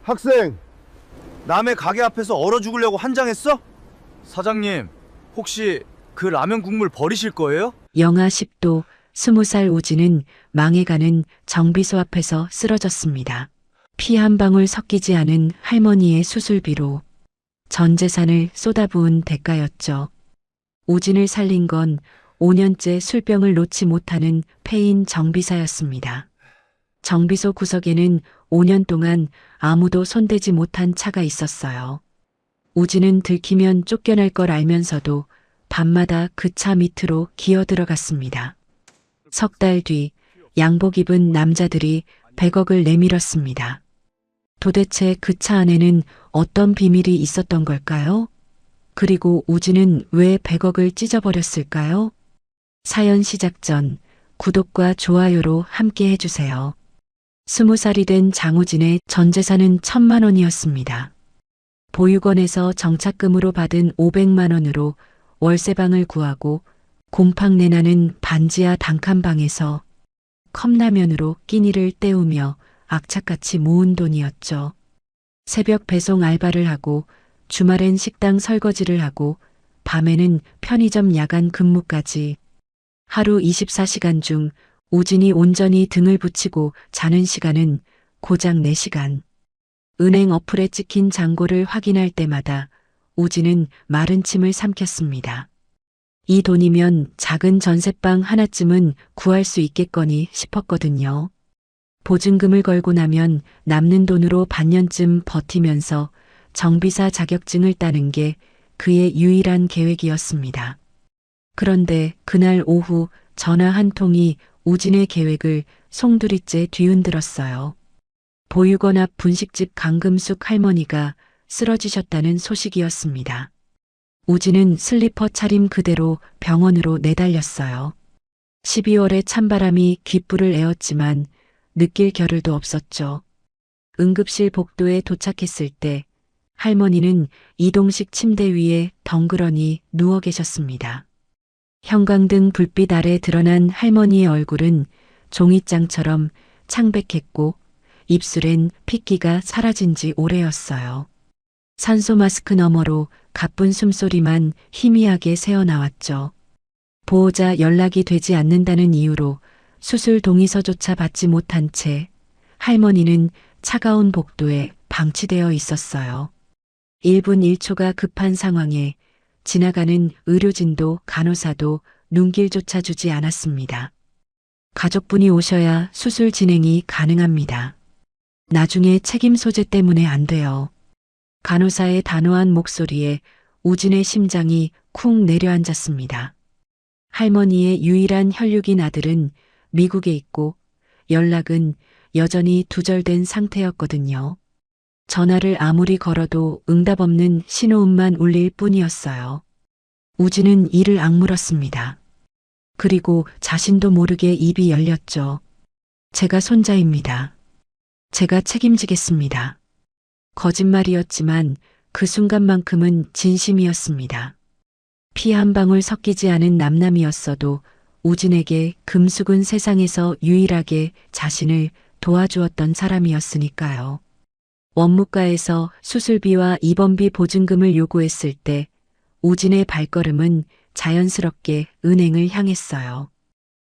학생, 남의 가게 앞에서 얼어 죽으려고 한장했어? 사장님, 혹시 그 라면 국물 버리실 거예요? 영하 10도 20살 우진은 망해가는 정비소 앞에서 쓰러졌습니다. 피 한 방울 섞이지 않은 할머니의 수술비로 전 재산을 쏟아부은 대가였죠. 우진을 살린 건 5년째 술병을 놓지 못하는 폐인 정비사였습니다. 정비소 구석에는 5년 동안 아무도 손대지 못한 차가 있었어요. 우진은 들키면 쫓겨날 걸 알면서도 밤마다 그 차 밑으로 기어 들어갔습니다. 석 달 뒤 양복 입은 남자들이 100억을 내밀었습니다. 도대체 그 차 안에는 어떤 비밀이 있었던 걸까요? 그리고 우진은 왜 100억을 찢어버렸을까요? 사연 시작 전 구독과 좋아요로 함께 해주세요. 20살이 된 장우진의 전 재산은 1,000만 원이었습니다. 보육원에서 정착금으로 받은 500만 원으로 월세방을 구하고 곰팡 내나는 반지하 단칸방에서 컵라면으로 끼니를 때우며 악착같이 모은 돈이었죠. 새벽 배송 알바를 하고 주말엔 식당 설거지를 하고 밤에는 편의점 야간 근무까지 하루 24시간 중 우진이 온전히 등을 붙이고 자는 시간은 고작 4시간. 은행 어플에 찍힌 잔고를 확인할 때마다 우진은 마른 침을 삼켰습니다. 이 돈이면 작은 전셋방 하나쯤은 구할 수 있겠거니 싶었거든요. 보증금을 걸고 나면 남는 돈으로 반년쯤 버티면서 정비사 자격증을 따는 게 그의 유일한 계획이었습니다. 그런데 그날 오후 전화 한 통이 우진의 계획을 송두리째 뒤흔들었어요. 보육원 앞 분식집 강금숙 할머니가 쓰러지셨다는 소식이었습니다. 우진은 슬리퍼 차림 그대로 병원으로 내달렸어요. 12월에 찬바람이 귓불을 에웠지만 느낄 겨를도 없었죠. 응급실 복도에 도착했을 때 할머니는 이동식 침대 위에 덩그러니 누워 계셨습니다. 형광등 불빛 아래 드러난 할머니의 얼굴은 종이장처럼 창백했고 입술엔 핏기가 사라진 지 오래였어요. 산소 마스크 너머로 가쁜 숨소리만 희미하게 새어나왔죠. 보호자 연락이 되지 않는다는 이유로 수술 동의서조차 받지 못한 채 할머니는 차가운 복도에 방치되어 있었어요. 1분 1초가 급한 상황에 지나가는 의료진도 간호사도 눈길조차 주지 않았습니다. 가족분이 오셔야 수술 진행이 가능합니다. 나중에 책임 소재 때문에 안 돼요. 간호사의 단호한 목소리에 우진의 심장이 쿵 내려앉았습니다. 할머니의 유일한 혈육인 아들은 미국에 있고 연락은 여전히 두절된 상태였거든요. 전화를 아무리 걸어도 응답 없는 신호음만 울릴 뿐이었어요. 우진은 이를 악물었습니다. 그리고 자신도 모르게 입이 열렸죠. 제가 손자입니다. 제가 책임지겠습니다. 거짓말이었지만 그 순간만큼은 진심이었습니다. 피 한 방울 섞이지 않은 남남이었어도 우진에게 금숙은 세상에서 유일하게 자신을 도와주었던 사람이었으니까요. 원무과에서 수술비와 입원비 보증금을 요구했을 때 우진의 발걸음은 자연스럽게 은행을 향했어요.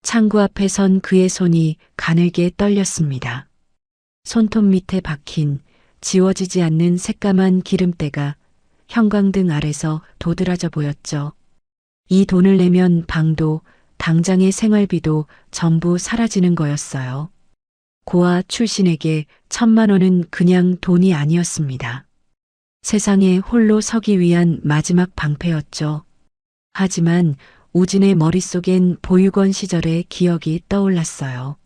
창구 앞에 선 그의 손이 가늘게 떨렸습니다. 손톱 밑에 박힌 지워지지 않는 새까만 기름때가 형광등 아래서 도드라져 보였죠. 이 돈을 내면 방도 당장의 생활비도 전부 사라지는 거였어요. 고아 출신에게 1,000만 원은 그냥 돈이 아니었습니다. 세상에 홀로 서기 위한 마지막 방패였죠. 하지만 우진의 머릿속엔 보육원 시절의 기억이 떠올랐어요.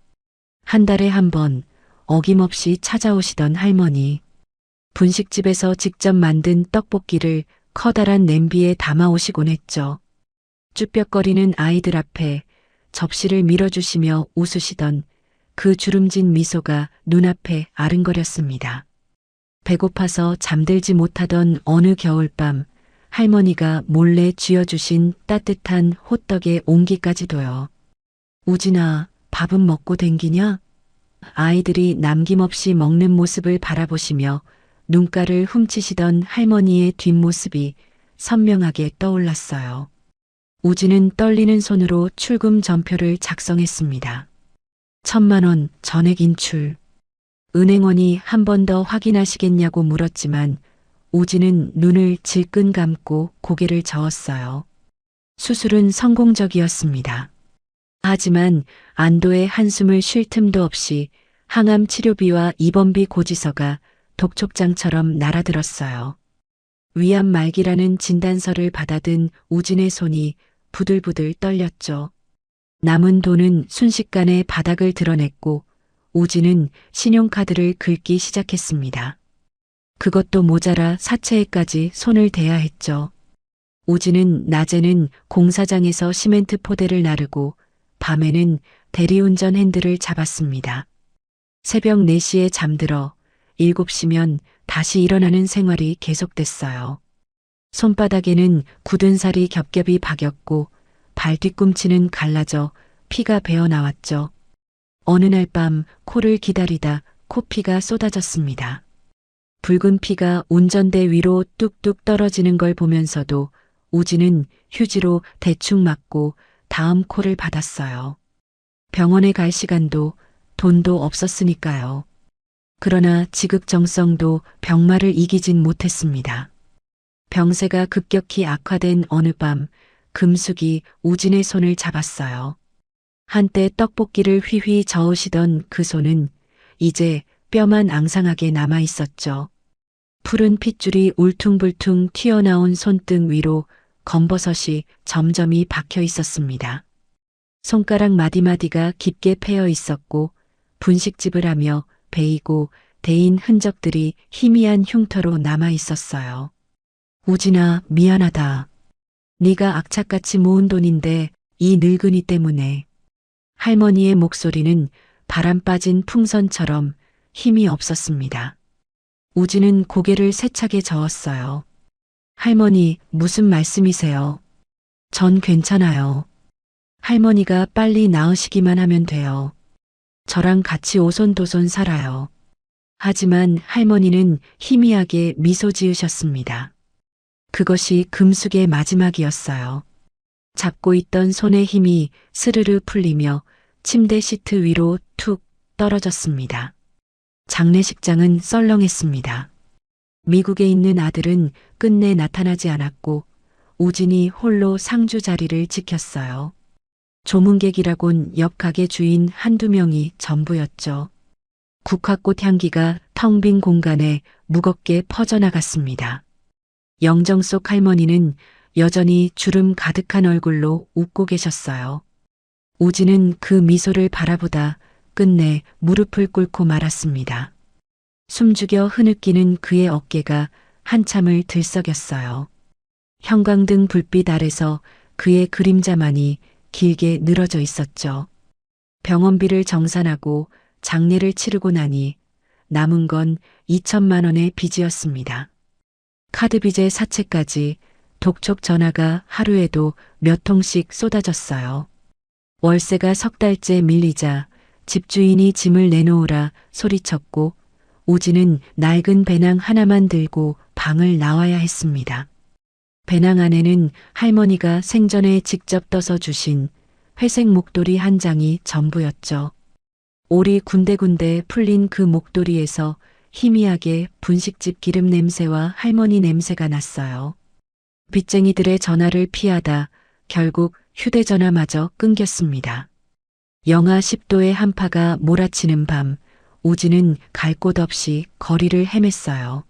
한 달에 한 번 어김없이 찾아오시던 할머니. 분식집에서 직접 만든 떡볶이를 커다란 냄비에 담아오시곤 했죠. 쭈뼛거리는 아이들 앞에 접시를 밀어주시며 웃으시던 그 주름진 미소가 눈앞에 아른거렸습니다. 배고파서 잠들지 못하던 어느 겨울밤 할머니가 몰래 쥐어주신 따뜻한 호떡의 온기까지도요. 우진아, 밥은 먹고 댕기냐? 아이들이 남김없이 먹는 모습을 바라보시며 눈가를 훔치시던 할머니의 뒷모습이 선명하게 떠올랐어요. 우진은 떨리는 손으로 출금 전표를 작성했습니다. 1,000만 원 전액 인출. 은행원이 한 번 더 확인하시겠냐고 물었지만 우진은 눈을 질끈 감고 고개를 저었어요. 수술은 성공적이었습니다. 하지만 안도의 한숨을 쉴 틈도 없이 항암 치료비와 입원비 고지서가 독촉장처럼 날아들었어요. 위암 말기라는 진단서를 받아든 우진의 손이 부들부들 떨렸죠. 남은 돈은 순식간에 바닥을 드러냈고 우진은 신용카드를 긁기 시작했습니다. 그것도 모자라 사채에까지 손을 대야 했죠. 우진은 낮에는 공사장에서 시멘트 포대를 나르고 밤에는 대리운전 핸들을 잡았습니다. 새벽 4시에 잠들어 7시면 다시 일어나는 생활이 계속됐어요. 손바닥에는 굳은 살이 겹겹이 박였고 발 뒤꿈치는 갈라져 피가 배어 나왔죠. 어느 날 밤 코를 기다리다 코피가 쏟아졌습니다. 붉은 피가 운전대 위로 뚝뚝 떨어지는 걸 보면서도 우진은 휴지로 대충 맞고 다음 콜을 받았어요. 병원에 갈 시간도 돈도 없었으니까요. 그러나 지극정성도 병마를 이기진 못했습니다. 병세가 급격히 악화된 어느 밤 금숙이 우진의 손을 잡았어요. 한때 떡볶이를 휘휘 저으시던 그 손은 이제 뼈만 앙상하게 남아 있었죠. 푸른 핏줄이 울퉁불퉁 튀어나온 손등 위로 검버섯이 점점이 박혀 있었습니다. 손가락 마디마디가 깊게 패여 있었고 분식집을 하며 베이고 데인 흔적들이 희미한 흉터로 남아 있었어요. 우진아, 미안하다. 네가 악착같이 모은 돈인데 이 늙은이 때문에. 할머니의 목소리는 바람 빠진 풍선처럼 힘이 없었습니다. 우진은 고개를 세차게 저었어요. 할머니, 무슨 말씀이세요? 전 괜찮아요. 할머니가 빨리 나으시기만 하면 돼요. 저랑 같이 오손도손 살아요. 하지만 할머니는 희미하게 미소 지으셨습니다. 그것이 금숙의 마지막이었어요. 잡고 있던 손의 힘이 스르르 풀리며 침대 시트 위로 툭 떨어졌습니다. 장례식장은 썰렁했습니다. 미국에 있는 아들은 끝내 나타나지 않았고 우진이 홀로 상주 자리를 지켰어요. 조문객이라곤 옆 가게 주인 한두 명이 전부였죠. 국화꽃 향기가 텅 빈 공간에 무겁게 퍼져나갔습니다. 영정 속 할머니는 여전히 주름 가득한 얼굴로 웃고 계셨어요. 우진은 그 미소를 바라보다 끝내 무릎을 꿇고 말았습니다. 숨죽여 흐느끼는 그의 어깨가 한참을 들썩였어요. 형광등 불빛 아래서 그의 그림자만이 길게 늘어져 있었죠. 병원비를 정산하고 장례를 치르고 나니 남은 건 2,000만 원의 빚이었습니다. 카드빚의 사채까지 독촉 전화가 하루에도 몇 통씩 쏟아졌어요. 월세가 3달째 밀리자 집주인이 짐을 내놓으라 소리쳤고 우진은 낡은 배낭 하나만 들고 방을 나와야 했습니다. 배낭 안에는 할머니가 생전에 직접 떠서 주신 회색 목도리 한 장이 전부였죠. 올이 군데군데 풀린 그 목도리에서 희미하게 분식집 기름 냄새와 할머니 냄새가 났어요. 빚쟁이들의 전화를 피하다 결국 휴대전화마저 끊겼습니다. 영하 10도의 한파가 몰아치는 밤, 우진은 갈 곳 없이 거리를 헤맸어요.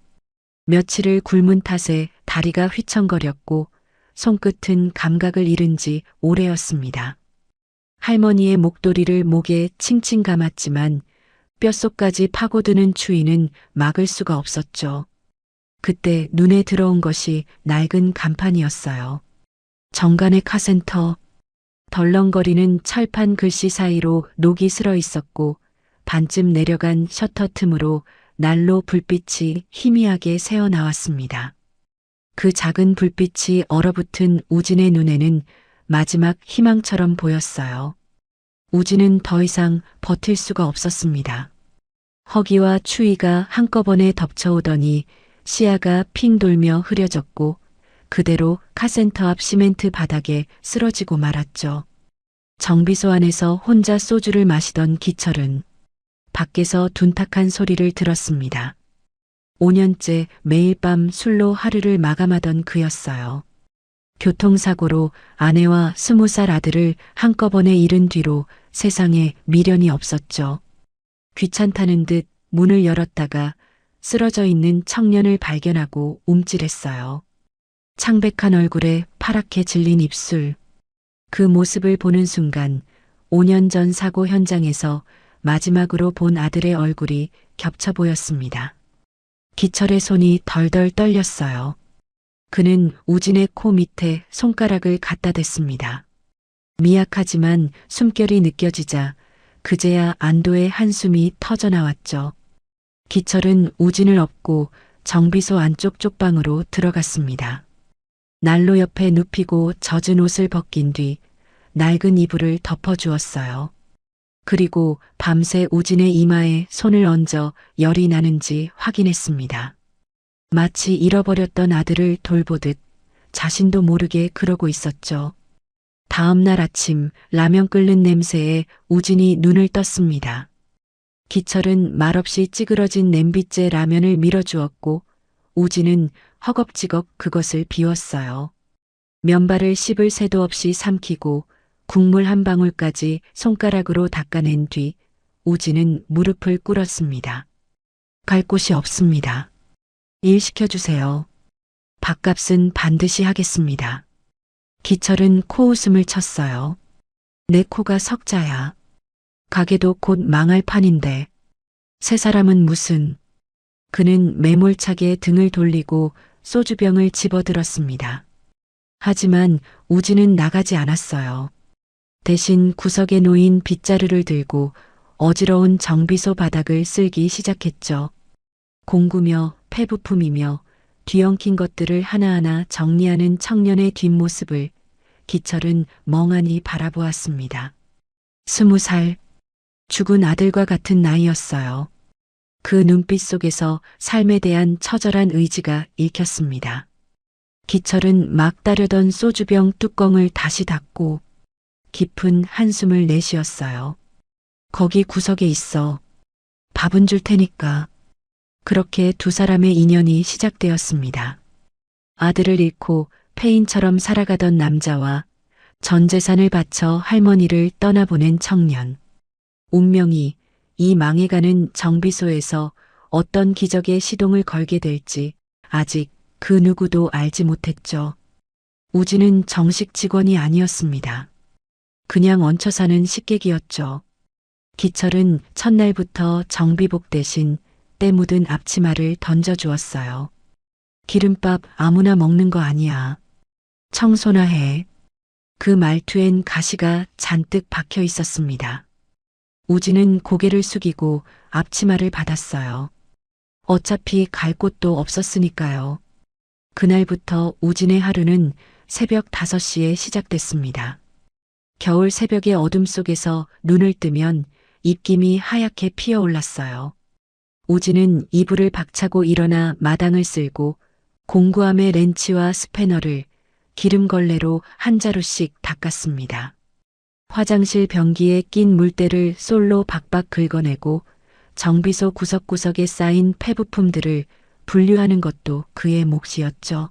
며칠을 굶은 탓에 다리가 휘청거렸고 손끝은 감각을 잃은 지 오래였습니다. 할머니의 목도리를 목에 칭칭 감았지만 뼛속까지 파고드는 추위는 막을 수가 없었죠. 그때 눈에 들어온 것이 낡은 간판이었어요. 정관의 카센터. 덜렁거리는 철판 글씨 사이로 녹이 슬어 있었고 반쯤 내려간 셔터 틈으로 난로 불빛이 희미하게 새어나왔습니다. 그 작은 불빛이 얼어붙은 우진의 눈에는 마지막 희망처럼 보였어요. 우진은 더 이상 버틸 수가 없었습니다. 허기와 추위가 한꺼번에 덮쳐오더니 시야가 핑 돌며 흐려졌고 그대로 카센터 앞 시멘트 바닥에 쓰러지고 말았죠. 정비소 안에서 혼자 소주를 마시던 기철은 밖에서 둔탁한 소리를 들었습니다. 5년째 매일 밤 술로 하루를 마감하던 그였어요. 교통사고로 아내와 20살 아들을 한꺼번에 잃은 뒤로 세상에 미련이 없었죠. 귀찮다는 듯 문을 열었다가 쓰러져 있는 청년을 발견하고 움찔했어요. 창백한 얼굴에 파랗게 질린 입술. 그 모습을 보는 순간 5년 전 사고 현장에서 마지막으로 본 아들의 얼굴이 겹쳐 보였습니다. 기철의 손이 덜덜 떨렸어요. 그는 우진의 코 밑에 손가락을 갖다 댔습니다. 미약하지만 숨결이 느껴지자 그제야 안도의 한숨이 터져나왔죠. 기철은 우진을 업고 정비소 안쪽 쪽방으로 들어갔습니다. 난로 옆에 눕히고 젖은 옷을 벗긴 뒤 낡은 이불을 덮어주었어요. 그리고 밤새 우진의 이마에 손을 얹어 열이 나는지 확인했습니다. 마치 잃어버렸던 아들을 돌보듯 자신도 모르게 그러고 있었죠. 다음 날 아침 라면 끓는 냄새에 우진이 눈을 떴습니다. 기철은 말없이 찌그러진 냄비째 라면을 밀어주었고 우진은 허겁지겁 그것을 비웠어요. 면발을 씹을 새도 없이 삼키고 국물 한 방울까지 손가락으로 닦아낸 뒤 우진은 무릎을 꿇었습니다. 갈 곳이 없습니다. 일 시켜주세요. 밥값은 반드시 하겠습니다. 기철은 코웃음을 쳤어요. 내 코가 석자야. 가게도 곧 망할 판인데. 세 사람은 무슨. 그는 매몰차게 등을 돌리고 소주병을 집어들었습니다. 하지만 우진은 나가지 않았어요. 대신 구석에 놓인 빗자루를 들고 어지러운 정비소 바닥을 쓸기 시작했죠. 공구며 폐부품이며 뒤엉킨 것들을 하나하나 정리하는 청년의 뒷모습을 기철은 멍하니 바라보았습니다. 20살, 죽은 아들과 같은 나이였어요. 그 눈빛 속에서 삶에 대한 처절한 의지가 읽혔습니다. 기철은 막 따려던 소주병 뚜껑을 다시 닫고 깊은 한숨을 내쉬었어요. 거기 구석에 있어. 밥은 줄 테니까. 그렇게 두 사람의 인연이 시작되었습니다. 아들을 잃고 폐인처럼 살아가던 남자와 전 재산을 바쳐 할머니를 떠나보낸 청년. 운명이 이 망해가는 정비소에서 어떤 기적의 시동을 걸게 될지 아직 그 누구도 알지 못했죠. 우진은 정식 직원이 아니었습니다. 그냥 얹혀 사는 식객이었죠. 기철은 첫날부터 정비복 대신 때 묻은 앞치마를 던져주었어요. 기름밥 아무나 먹는 거 아니야. 청소나 해. 그 말투엔 가시가 잔뜩 박혀 있었습니다. 우진은 고개를 숙이고 앞치마를 받았어요. 어차피 갈 곳도 없었으니까요. 그날부터 우진의 하루는 새벽 5시에 시작됐습니다. 겨울 새벽의 어둠 속에서 눈을 뜨면 입김이 하얗게 피어올랐어요. 우진은 이불을 박차고 일어나 마당을 쓸고 공구함의 렌치와 스패너를 기름걸레로 한 자루씩 닦았습니다. 화장실 변기에 낀 물때를 솔로 박박 긁어내고 정비소 구석구석에 쌓인 폐부품들을 분류하는 것도 그의 몫이었죠.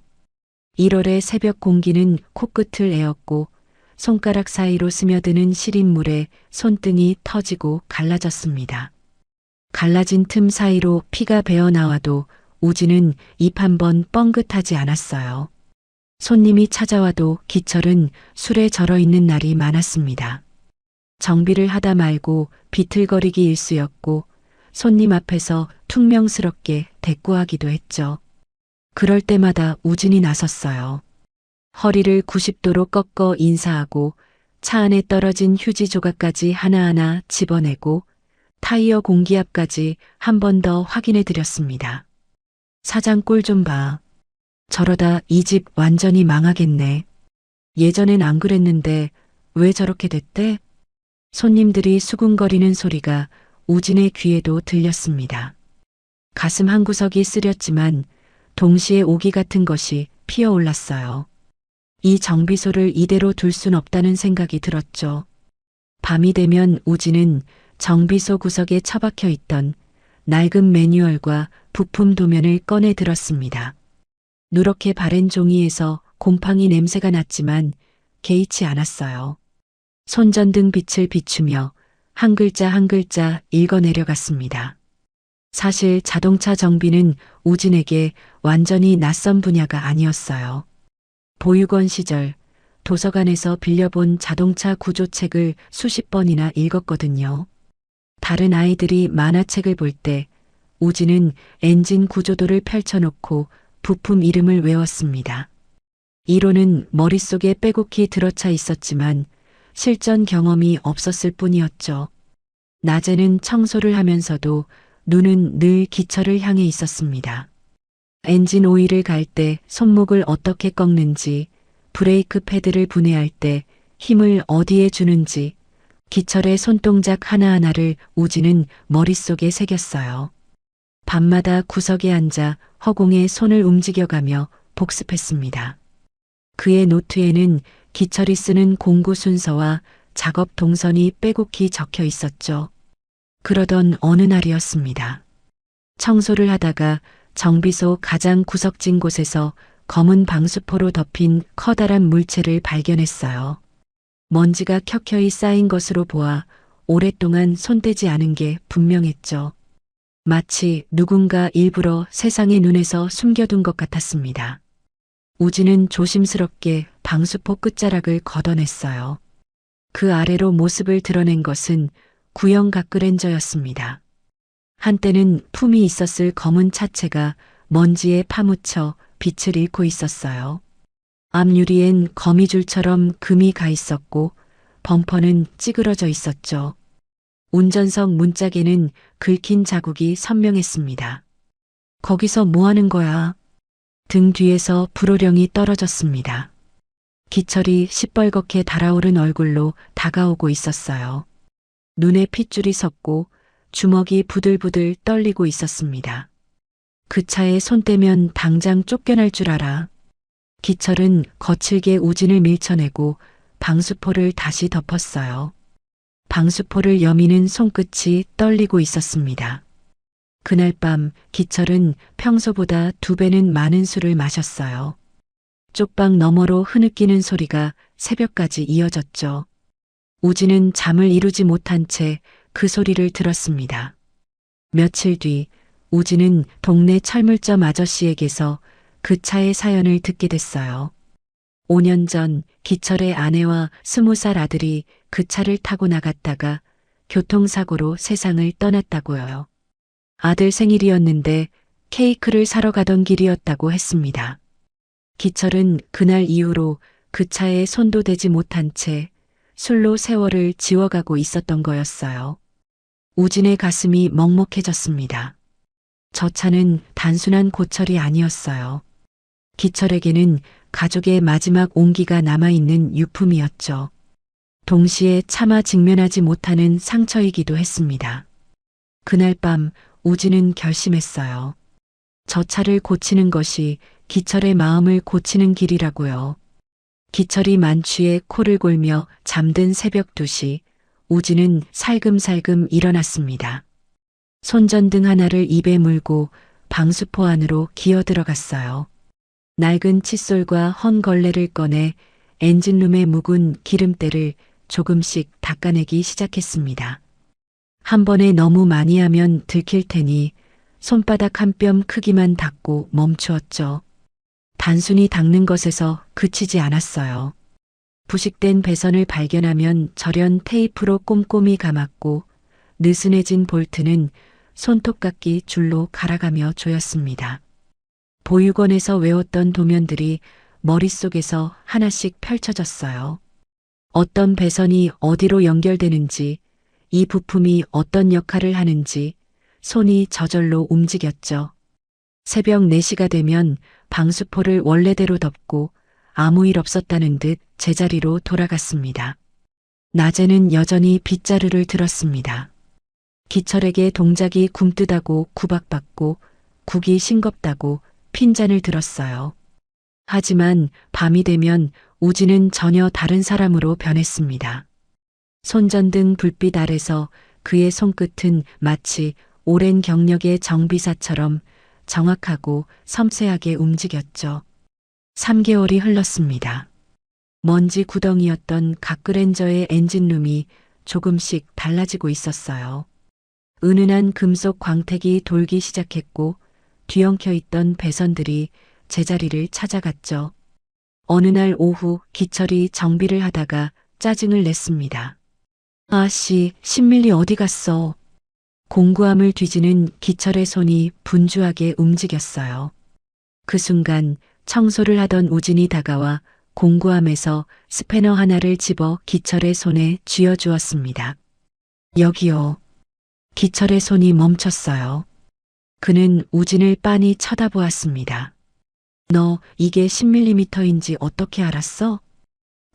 1월의 새벽 공기는 코끝을 에었고 손가락 사이로 스며드는 시린 물에 손등이 터지고 갈라졌습니다. 갈라진 틈 사이로 피가 배어나와도 우진은 입 한 번 뻥긋하지 않았어요. 손님이 찾아와도 기철은 술에 절어 있는 날이 많았습니다. 정비를 하다 말고 비틀거리기 일쑤였고 손님 앞에서 퉁명스럽게 대꾸하기도 했죠. 그럴 때마다 우진이 나섰어요. 허리를 90도로 꺾어 인사하고 차 안에 떨어진 휴지 조각까지 하나하나 집어내고 타이어 공기압까지 한 번 더 확인해 드렸습니다. 사장 꼴 좀 봐. 저러다 이 집 완전히 망하겠네. 예전엔 안 그랬는데 왜 저렇게 됐대? 손님들이 수군거리는 소리가 우진의 귀에도 들렸습니다. 가슴 한구석이 쓰렸지만 동시에 오기 같은 것이 피어올랐어요. 이 정비소를 이대로 둘 순 없다는 생각이 들었죠. 밤이 되면 우진은 정비소 구석에 처박혀 있던 낡은 매뉴얼과 부품 도면을 꺼내 들었습니다. 누렇게 바랜 종이에서 곰팡이 냄새가 났지만 개의치 않았어요. 손전등 빛을 비추며 한 글자 한 글자 읽어 내려갔습니다. 사실 자동차 정비는 우진에게 완전히 낯선 분야가 아니었어요. 보육원 시절 도서관에서 빌려본 자동차 구조책을 수십 번이나 읽었거든요. 다른 아이들이 만화책을 볼 때 우진은 엔진 구조도를 펼쳐놓고 부품 이름을 외웠습니다. 이론은 머릿속에 빼곡히 들어차 있었지만 실전 경험이 없었을 뿐이었죠. 낮에는 청소를 하면서도 눈은 늘 기철을 향해 있었습니다. 엔진 오일을 갈 때 손목을 어떻게 꺾는지, 브레이크 패드를 분해할 때 힘을 어디에 주는지, 기철의 손동작 하나하나를 우진은 머릿속에 새겼어요. 밤마다 구석에 앉아 허공에 손을 움직여가며 복습했습니다. 그의 노트에는 기철이 쓰는 공구 순서와 작업 동선이 빼곡히 적혀 있었죠. 그러던 어느 날이었습니다. 청소를 하다가 정비소 가장 구석진 곳에서 검은 방수포로 덮인 커다란 물체를 발견했어요. 먼지가 켜켜이 쌓인 것으로 보아 오랫동안 손대지 않은 게 분명했죠. 마치 누군가 일부러 세상의 눈에서 숨겨둔 것 같았습니다. 우진은 조심스럽게 방수포 끝자락을 걷어냈어요. 그 아래로 모습을 드러낸 것은 구형 가크렌저였습니다. 한때는 품이 있었을 검은 차체가 먼지에 파묻혀 빛을 잃고 있었어요. 앞유리엔 거미줄처럼 금이 가 있었고 범퍼는 찌그러져 있었죠. 운전석 문짝에는 긁힌 자국이 선명했습니다. 거기서 뭐 하는 거야? 등 뒤에서 불호령이 떨어졌습니다. 기철이 시뻘겋게 달아오른 얼굴로 다가오고 있었어요. 눈에 핏줄이 섰고 주먹이 부들부들 떨리고 있었습니다. 그 차에 손 떼면 당장 쫓겨날 줄 알아. 기철은 거칠게 우진을 밀쳐내고 방수포를 다시 덮었어요. 방수포를 여미는 손끝이 떨리고 있었습니다. 그날 밤 기철은 평소보다 2배는 많은 술을 마셨어요. 쪽방 너머로 흐느끼는 소리가 새벽까지 이어졌죠. 우진은 잠을 이루지 못한 채 그 소리를 들었습니다. 며칠 뒤 우진은 동네 철물점 아저씨에게서 그 차의 사연을 듣게 됐어요. 5년 전 기철의 아내와 20살 아들이 그 차를 타고 나갔다가 교통사고로 세상을 떠났다고요. 아들 생일이었는데 케이크를 사러 가던 길이었다고 했습니다. 기철은 그날 이후로 그 차에 손도 대지 못한 채 술로 세월을 지워가고 있었던 거였어요. 우진의 가슴이 먹먹해졌습니다. 저 차는 단순한 고철이 아니었어요. 기철에게는 가족의 마지막 온기가 남아있는 유품이었죠. 동시에 차마 직면하지 못하는 상처이기도 했습니다. 그날 밤 우진은 결심했어요. 저 차를 고치는 것이 기철의 마음을 고치는 길이라고요. 기철이 만취해 코를 골며 잠든 새벽 2시 우진은 살금살금 일어났습니다. 손전등 하나를 입에 물고 방수포 안으로 기어 들어갔어요. 낡은 칫솔과 헌 걸레를 꺼내 엔진룸의 묵은 기름때를 조금씩 닦아내기 시작했습니다. 한 번에 너무 많이 하면 들킬 테니 손바닥 한 뼘 크기만 닦고 멈추었죠. 단순히 닦는 것에서 그치지 않았어요. 부식된 배선을 발견하면 절연 테이프로 꼼꼼히 감았고 느슨해진 볼트는 손톱깎이 줄로 갈아가며 조였습니다. 보육원에서 외웠던 도면들이 머릿속에서 하나씩 펼쳐졌어요. 어떤 배선이 어디로 연결되는지, 이 부품이 어떤 역할을 하는지 손이 저절로 움직였죠. 새벽 4시가 되면 방수포를 원래대로 덮고 아무 일 없었다는 듯 제자리로 돌아갔습니다. 낮에는 여전히 빗자루를 들었습니다. 기철에게 동작이 굼뜨다고 구박받고 국이 싱겁다고 핀잔을 들었어요. 하지만 밤이 되면 우진은 전혀 다른 사람으로 변했습니다. 손전등 불빛 아래서 그의 손끝은 마치 오랜 경력의 정비사처럼 정확하고 섬세하게 움직였죠. 3개월이 흘렀습니다. 먼지 구덩이였던 가크렌저의 엔진룸이 조금씩 달라지고 있었어요. 은은한 금속 광택이 돌기 시작했고 뒤엉켜 있던 배선들이 제자리를 찾아갔죠. 어느 날 오후 기철이 정비를 하다가 짜증을 냈습니다. 아씨, 신밀리 어디 갔어? 공구함을 뒤지는 기철의 손이 분주하게 움직였어요. 그 순간 청소를 하던 우진이 다가와 공구함에서 스패너 하나를 집어 기철의 손에 쥐어주었습니다. 여기요. 기철의 손이 멈췄어요. 그는 우진을 빤히 쳐다보았습니다. 너 이게 10mm인지 어떻게 알았어?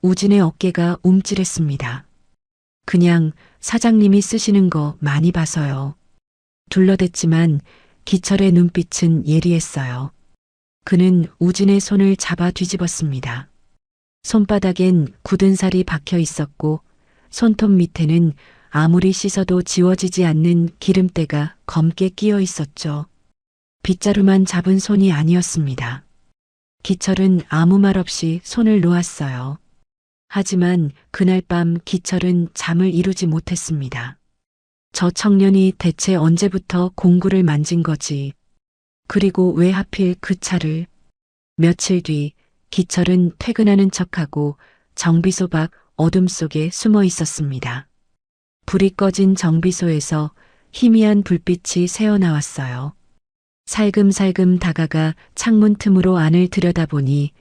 우진의 어깨가 움찔했습니다. 그냥 사장님이 쓰시는 거 많이 봐서요. 둘러댔지만 기철의 눈빛은 예리했어요. 그는 우진의 손을 잡아 뒤집었습니다. 손바닥엔 굳은 살이 박혀 있었고 손톱 밑에는 아무리 씻어도 지워지지 않는 기름때가 검게 끼어 있었죠. 빗자루만 잡은 손이 아니었습니다. 기철은 아무 말 없이 손을 놓았어요. 하지만 그날 밤 기철은 잠을 이루지 못했습니다. 저 청년이 대체 언제부터 공구를 만진 거지? 그리고 왜 하필 그 차를? 며칠 뒤 기철은 퇴근하는 척하고 정비소 밖 어둠 속에 숨어 있었습니다. 불이 꺼진 정비소에서 희미한 불빛이 새어나왔어요. 살금살금 다가가 창문 틈으로 안을 들여다보니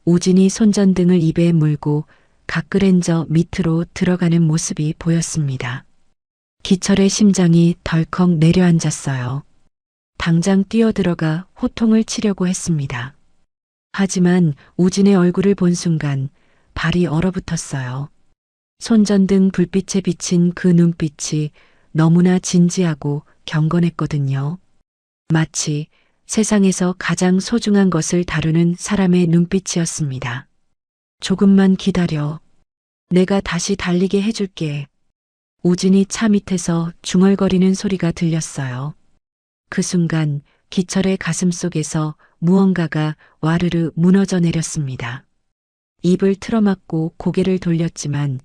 우진이 손전등을 입에 물고 가크렌저 밑으로 들어가는 모습이 보였습니다. 기철의 심장이 덜컥 내려앉았어요. 당장 뛰어들어가 호통을 치려고 했습니다. 하지만 우진의 얼굴을 본 순간 발이 얼어붙었어요. 손전등 불빛에 비친 그 눈빛이 너무나 진지하고 경건했거든요. 마치 세상에서 가장 소중한 것을 다루는 사람의 눈빛이었습니다. 조금만 기다려. 내가 다시 달리게 해줄게. 우진이 차 밑에서 중얼거리는 소리가 들렸어요. 그 순간 기철의 가슴 속에서 무언가가 와르르 무너져 내렸습니다. 입을 틀어막고 고개를 돌렸지만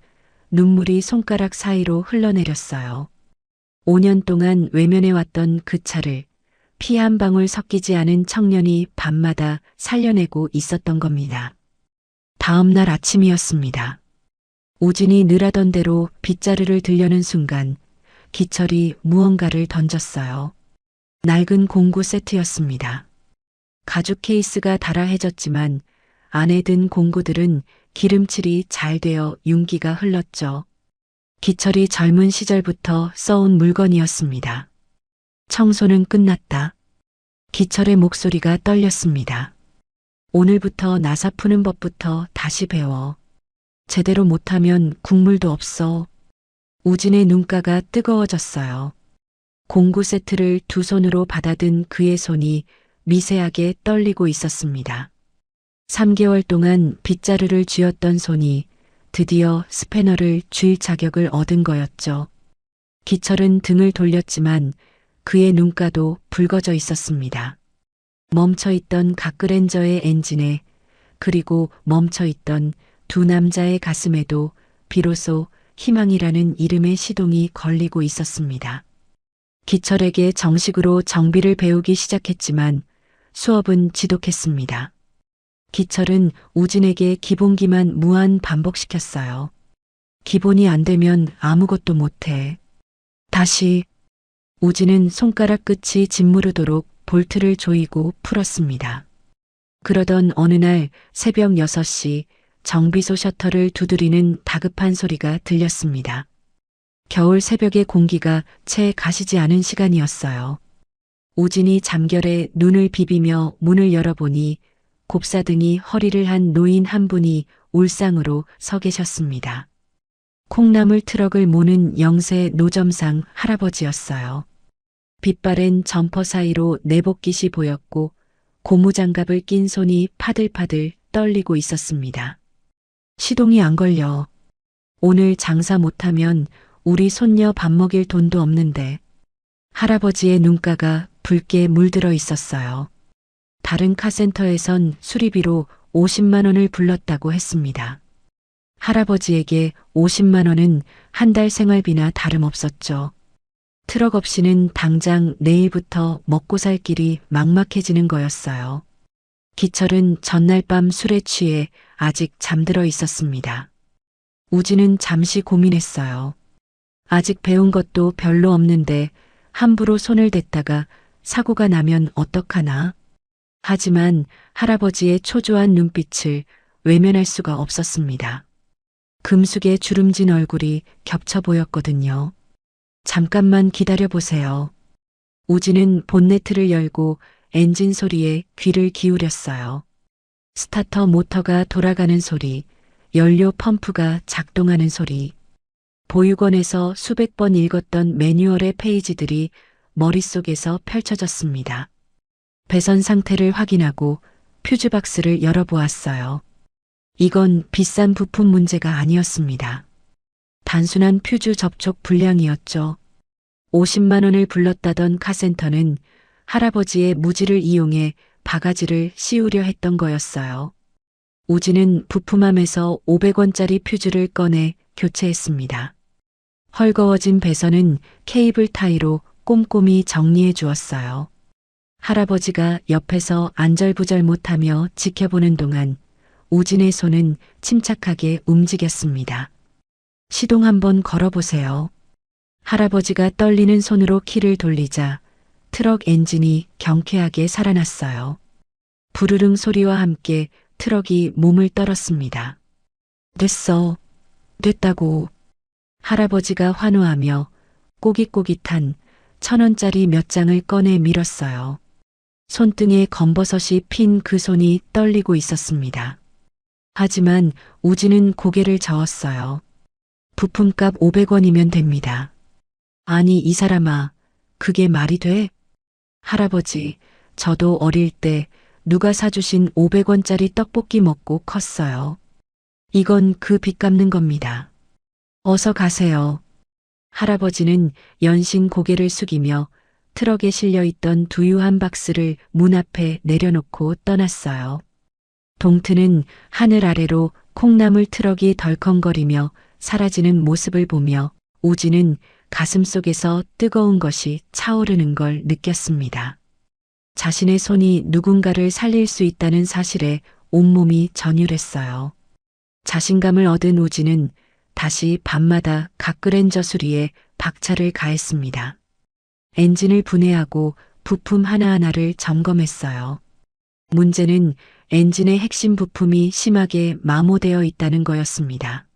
눈물이 손가락 사이로 흘러내렸어요. 5년 동안 외면해왔던 그 차를 피 한 방울 섞이지 않은 청년이 밤마다 살려내고 있었던 겁니다. 다음 날 아침이었습니다. 우진이 늘 하던 대로 빗자루를 들려는 순간 기철이 무언가를 던졌어요. 낡은 공구 세트였습니다. 가죽 케이스가 달아해졌지만 안에 든 공구들은 기름칠이 잘 되어 윤기가 흘렀죠. 기철이 젊은 시절부터 써온 물건이었습니다. 청소는 끝났다. 기철의 목소리가 떨렸습니다. 오늘부터 나사 푸는 법부터 다시 배워. 제대로 못하면 국물도 없어. 우진의 눈가가 뜨거워졌어요. 공구 세트를 두 손으로 받아든 그의 손이 미세하게 떨리고 있었습니다. 3개월 동안 빗자루를 쥐었던 손이 드디어 스패너를 쥘 자격을 얻은 거였죠. 기철은 등을 돌렸지만 그의 눈가도 붉어져 있었습니다. 멈춰있던 가크렌저의 엔진에 그리고 멈춰있던 두 남자의 가슴에도 비로소 희망이라는 이름의 시동이 걸리고 있었습니다. 기철에게 정식으로 정비를 배우기 시작했지만 수업은 지독했습니다. 기철은 우진에게 기본기만 무한 반복시켰어요. 기본이 안 되면 아무것도 못해. 다시 우진은 손가락 끝이 짓무르도록 볼트를 조이고 풀었습니다. 그러던 어느 날 새벽 6시 정비소 셔터를 두드리는 다급한 소리가 들렸습니다. 겨울 새벽의 공기가 채 가시지 않은 시간이었어요. 우진이 잠결에 눈을 비비며 문을 열어보니 곱사등이 허리를 한 노인 한 분이 울상으로 서 계셨습니다. 콩나물 트럭을 모는 영세 노점상 할아버지였어요. 빛바랜 점퍼 사이로 내복깃이 보였고 고무장갑을 낀 손이 파들파들 떨리고 있었습니다. 시동이 안 걸려. 오늘 장사 못하면 우리 손녀 밥 먹일 돈도 없는데. 할아버지의 눈가가 붉게 물들어 있었어요. 다른 카센터에선 수리비로 50만 원을 불렀다고 했습니다. 할아버지에게 50만 원은 한 달 생활비나 다름없었죠. 트럭 없이는 당장 내일부터 먹고 살 길이 막막해지는 거였어요. 기철은 전날 밤 술에 취해 아직 잠들어 있었습니다. 우진은 잠시 고민했어요. 아직 배운 것도 별로 없는데 함부로 손을 댔다가 사고가 나면 어떡하나? 하지만 할아버지의 초조한 눈빛을 외면할 수가 없었습니다. 금숙의 주름진 얼굴이 겹쳐 보였거든요. 잠깐만 기다려 보세요. 우진은 본네트를 열고 엔진 소리에 귀를 기울였어요. 스타터 모터가 돌아가는 소리, 연료 펌프가 작동하는 소리. 보육원에서 수백 번 읽었던 매뉴얼의 페이지들이 머릿속에서 펼쳐졌습니다. 배선 상태를 확인하고 퓨즈박스를 열어보았어요. 이건 비싼 부품 문제가 아니었습니다. 단순한 퓨즈 접촉 불량이었죠. 50만 원을 불렀다던 카센터는 할아버지의 무지를 이용해 바가지를 씌우려 했던 거였어요. 우진은 부품함에서 500원짜리 퓨즈를 꺼내 교체했습니다. 헐거워진 배선은 케이블 타이로 꼼꼼히 정리해 주었어요. 할아버지가 옆에서 안절부절 못하며 지켜보는 동안 우진의 손은 침착하게 움직였습니다. 시동 한번 걸어보세요. 할아버지가 떨리는 손으로 키를 돌리자 트럭 엔진이 경쾌하게 살아났어요. 부르릉 소리와 함께 트럭이 몸을 떨었습니다. 됐어. 됐다고. 할아버지가 환호하며 꼬깃꼬깃한 1,000원짜리 몇 장을 꺼내 밀었어요. 손등에 검버섯이 핀 그 손이 떨리고 있었습니다. 하지만 우진은 고개를 저었어요. 부품값 500원이면 됩니다. 아니 이 사람아, 그게 말이 돼? 할아버지, 저도 어릴 때 누가 사주신 500원짜리 떡볶이 먹고 컸어요. 이건 그 빚 갚는 겁니다. 어서 가세요. 할아버지는 연신 고개를 숙이며 트럭에 실려있던 두유한 박스를 문 앞에 내려놓고 떠났어요. 동트는 하늘 아래로 콩나물 트럭이 덜컹거리며 사라지는 모습을 보며 우진은 가슴속에서 뜨거운 것이 차오르는 걸 느꼈습니다. 자신의 손이 누군가를 살릴 수 있다는 사실에 온몸이 전율했어요. 자신감을 얻은 우진은 다시 밤마다 각그랜저 수리에 박차를 가했습니다. 엔진을 분해하고 부품 하나하나를 점검했어요. 문제는 엔진의 핵심 부품이 심하게 마모되어 있다는 거였습니다.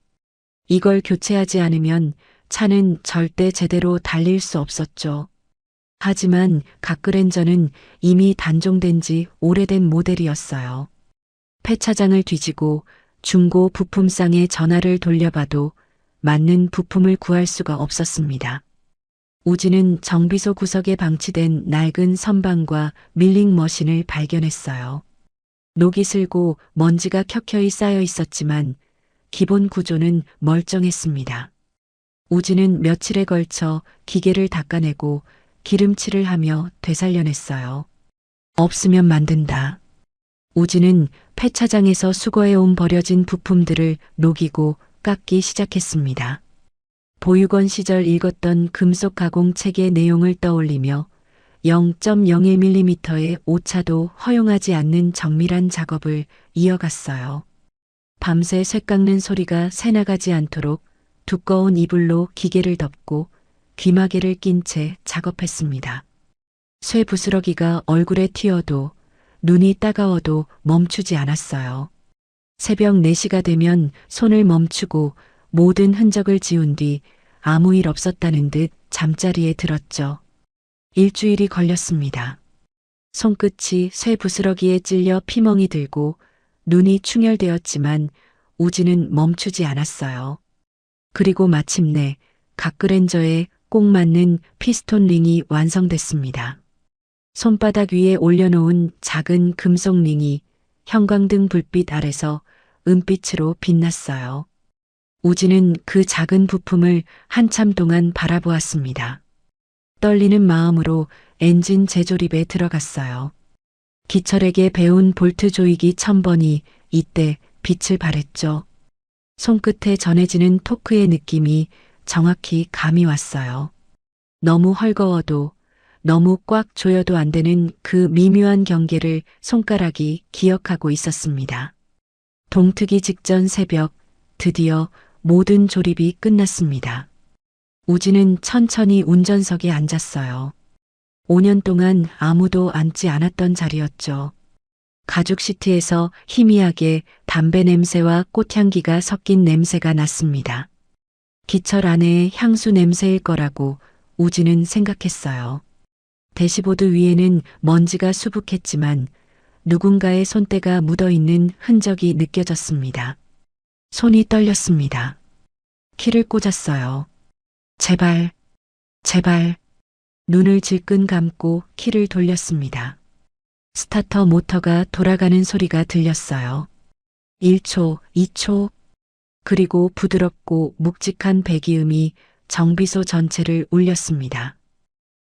이걸 교체하지 않으면 차는 절대 제대로 달릴 수 없었죠. 하지만 각그랜저는 이미 단종된 지 오래된 모델이었어요. 폐차장을 뒤지고 중고 부품상에 전화를 돌려봐도 맞는 부품을 구할 수가 없었습니다. 우진은 정비소 구석에 방치된 낡은 선반과 밀링 머신을 발견했어요. 녹이 슬고 먼지가 켜켜이 쌓여 있었지만 기본 구조는 멀쩡했습니다. 우진은 며칠에 걸쳐 기계를 닦아내고 기름칠을 하며 되살려냈어요. 없으면 만든다. 우진은 폐차장에서 수거해온 버려진 부품들을 녹이고 깎기 시작했습니다. 보육원 시절 읽었던 금속 가공 책의 내용을 떠올리며 0.01mm의 오차도 허용하지 않는 정밀한 작업을 이어갔어요. 밤새 쇠 깎는 소리가 새나가지 않도록 두꺼운 이불로 기계를 덮고 귀마개를 낀 채 작업했습니다. 쇠 부스러기가 얼굴에 튀어도 눈이 따가워도 멈추지 않았어요. 새벽 4시가 되면 손을 멈추고 모든 흔적을 지운 뒤 아무 일 없었다는 듯 잠자리에 들었죠. 일주일이 걸렸습니다. 손끝이 쇠 부스러기에 찔려 피멍이 들고 눈이 충혈되었지만 우진은 멈추지 않았어요. 그리고 마침내 각그랜저에 꼭 맞는 피스톤 링이 완성됐습니다. 손바닥 위에 올려놓은 작은 금속 링이 형광등 불빛 아래서 은빛으로 빛났어요. 우진은 그 작은 부품을 한참 동안 바라보았습니다. 떨리는 마음으로 엔진 재조립에 들어갔어요. 기철에게 배운 볼트 조이기 1000번이 이때 빛을 발했죠. 손끝에 전해지는 토크의 느낌이 정확히 감이 왔어요. 너무 헐거워도 너무 꽉 조여도 안 되는 그 미묘한 경계를 손가락이 기억하고 있었습니다. 동트기 직전 새벽, 드디어 모든 조립이 끝났습니다. 우진은 천천히 운전석에 앉았어요. 5년 동안 아무도 앉지 않았던 자리였죠. 가죽 시트에서 희미하게 담배 냄새와 꽃향기가 섞인 냄새가 났습니다. 기철 아내의 향수 냄새일 거라고 우진은 생각했어요. 대시보드 위에는 먼지가 수북했지만 누군가의 손때가 묻어있는 흔적이 느껴졌습니다. 손이 떨렸습니다. 키를 꽂았어요. 제발, 제발. 눈을 질끈 감고 키를 돌렸습니다. 스타터 모터가 돌아가는 소리가 들렸어요. 1초, 2초. 그리고 부드럽고 묵직한 배기음이 정비소 전체를 울렸습니다.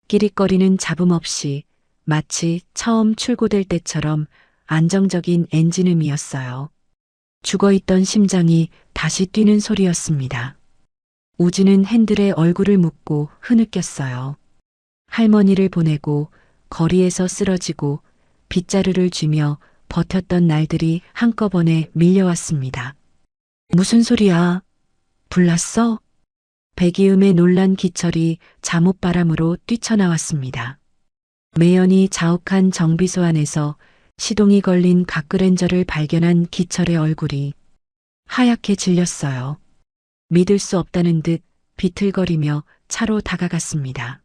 끼릭거리는 잡음 없이 마치 처음 출고될 때처럼 안정적인 엔진음이었어요. 죽어있던 심장이 다시 뛰는 소리였습니다. 우진은 핸들에 얼굴을 묻고 흐느꼈어요. 할머니를 보내고 거리에서 쓰러지고 빗자루를 쥐며 버텼던 날들이 한꺼번에 밀려왔습니다. 무슨 소리야? 불났어? 배기음에 놀란 기철이 잠옷바람으로 뛰쳐나왔습니다. 매연이 자욱한 정비소 안에서 시동이 걸린 각그랜저를 발견한 기철의 얼굴이 하얗게 질렸어요. 믿을 수 없다는 듯 비틀거리며 차로 다가갔습니다.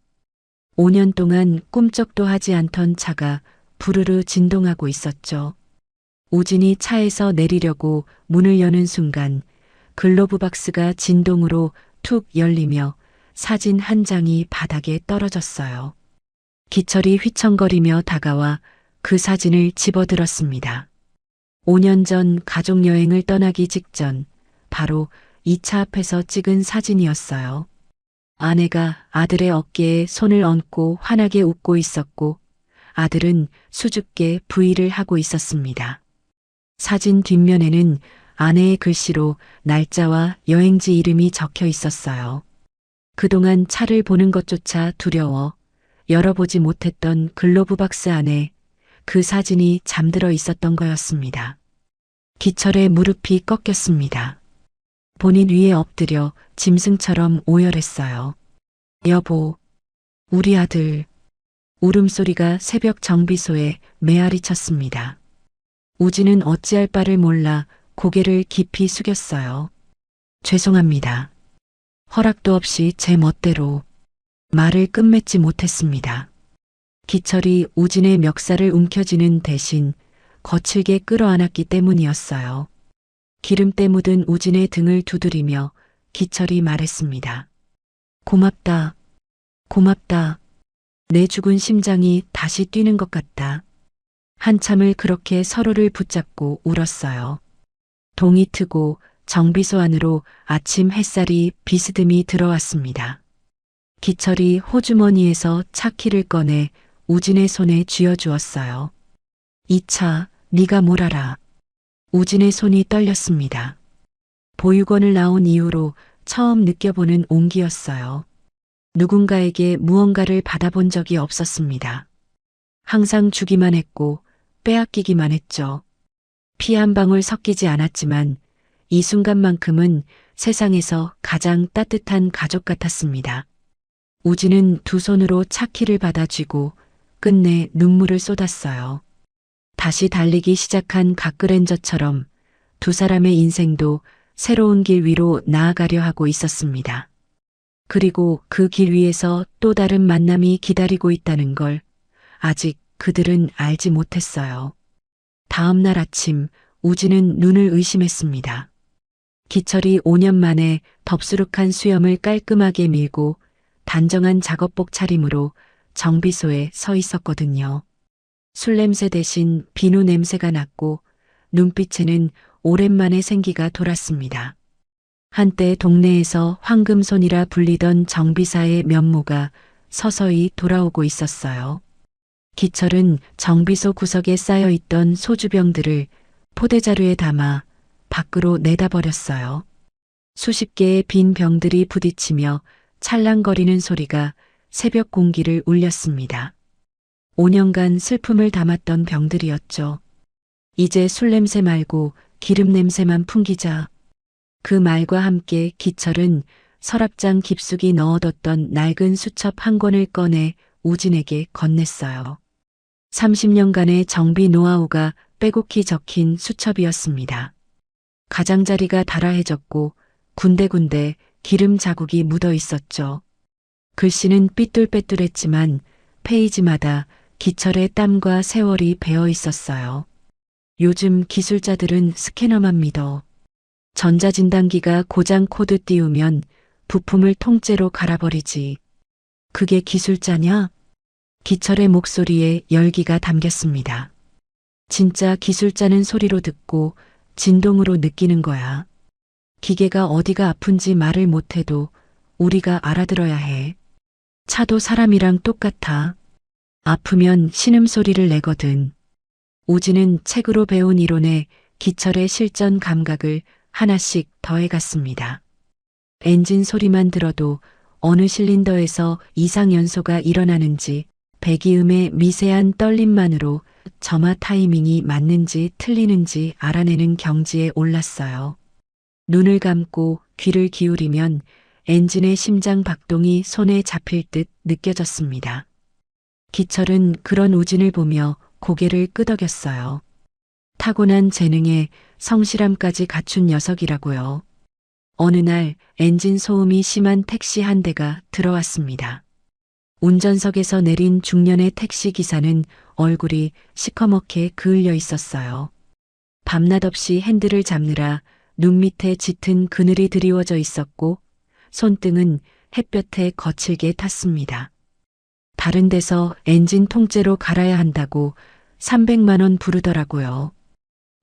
5년 동안 꿈쩍도 하지 않던 차가 부르르 진동하고 있었죠. 우진이 차에서 내리려고 문을 여는 순간 글로브 박스가 진동으로 툭 열리며 사진 한 장이 바닥에 떨어졌어요. 기철이 휘청거리며 다가와 그 사진을 집어들었습니다. 5년 전 가족여행을 떠나기 직전 바로 이 차 앞에서 찍은 사진이었어요. 아내가 아들의 어깨에 손을 얹고 환하게 웃고 있었고 아들은 수줍게 부위를 하고 있었습니다. 사진 뒷면에는 아내의 글씨로 날짜와 여행지 이름이 적혀 있었어요. 그동안 차를 보는 것조차 두려워 열어보지 못했던 글로브 박스 안에 그 사진이 잠들어 있었던 거였습니다. 기철의 무릎이 꺾였습니다. 본인 위에 엎드려 짐승처럼 오열했어요. 여보, 우리 아들. 울음소리가 새벽 정비소에 메아리 쳤습니다. 우진은 어찌할 바를 몰라 고개를 깊이 숙였어요. 죄송합니다. 허락도 없이 제 멋대로 말을 끝맺지 못했습니다. 기철이 우진의 멱살을 움켜쥐는 대신 거칠게 끌어안았기 때문이었어요. 기름때 묻은 우진의 등을 두드리며 기철이 말했습니다. 고맙다. 고맙다. 내 죽은 심장이 다시 뛰는 것 같다. 한참을 그렇게 서로를 붙잡고 울었어요. 동이 트고 정비소 안으로 아침 햇살이 비스듬히 들어왔습니다. 기철이 호주머니에서 차키를 꺼내 우진의 손에 쥐어주었어요. 이 차, 네가 뭘 알아. 우진의 손이 떨렸습니다. 보육원을 나온 이후로 처음 느껴보는 온기였어요. 누군가에게 무언가를 받아본 적이 없었습니다. 항상 주기만 했고 빼앗기기만 했죠. 피 한 방울 섞이지 않았지만 이 순간만큼은 세상에서 가장 따뜻한 가족 같았습니다. 우진은 두 손으로 차키를 받아쥐고 끝내 눈물을 쏟았어요. 다시 달리기 시작한 각그랜저처럼 두 사람의 인생도 새로운 길 위로 나아가려 하고 있었습니다. 그리고 그 길 위에서 또 다른 만남이 기다리고 있다는 걸 아직 그들은 알지 못했어요. 다음 날 아침 우진은 눈을 의심했습니다. 기철이 5년 만에 덥수룩한 수염을 깔끔하게 밀고 단정한 작업복 차림으로 정비소에 서 있었거든요. 술 냄새 대신 비누 냄새가 났고 눈빛에는 오랜만에 생기가 돌았습니다. 한때 동네에서 황금손이라 불리던 정비사의 면모가 서서히 돌아오고 있었어요. 기철은 정비소 구석에 쌓여있던 소주병들을 포대자루에 담아 밖으로 내다버렸어요. 수십 개의 빈 병들이 부딪히며 찰랑거리는 소리가 새벽 공기를 울렸습니다. 5년간 슬픔을 담았던 병들이었죠. 이제 술 냄새 말고 기름 냄새만 풍기자. 그 말과 함께 기철은 서랍장 깊숙이 넣어뒀던 낡은 수첩 한 권을 꺼내 우진에게 건넸어요. 30년간의 정비 노하우가 빼곡히 적힌 수첩이었습니다. 가장자리가 달아해졌고 군데군데 기름 자국이 묻어 있었죠. 글씨는 삐뚤빼뚤했지만 페이지마다 기철의 땀과 세월이 배어 있었어요. 요즘 기술자들은 스캐너만 믿어. 전자진단기가 고장 코드 띄우면 부품을 통째로 갈아버리지. 그게 기술자냐? 기철의 목소리에 열기가 담겼습니다. 진짜 기술자는 소리로 듣고 진동으로 느끼는 거야. 기계가 어디가 아픈지 말을 못해도 우리가 알아들어야 해. 차도 사람이랑 똑같아. 아프면 신음소리를 내거든. 우진은 책으로 배운 이론에 기철의 실전 감각을 하나씩 더해갔습니다. 엔진 소리만 들어도 어느 실린더에서 이상 연소가 일어나는지, 배기음의 미세한 떨림만으로 점화 타이밍이 맞는지 틀리는지 알아내는 경지에 올랐어요. 눈을 감고 귀를 기울이면 엔진의 심장 박동이 손에 잡힐 듯 느껴졌습니다. 기철은 그런 우진을 보며 고개를 끄덕였어요. 타고난 재능에 성실함까지 갖춘 녀석이라고요. 어느 날 엔진 소음이 심한 택시 한 대가 들어왔습니다. 운전석에서 내린 중년의 택시 기사는 얼굴이 시커멓게 그을려 있었어요. 밤낮 없이 핸들을 잡느라 눈 밑에 짙은 그늘이 드리워져 있었고 손등은 햇볕에 거칠게 탔습니다. 다른 데서 엔진 통째로 갈아야 한다고 300만 원 부르더라고요.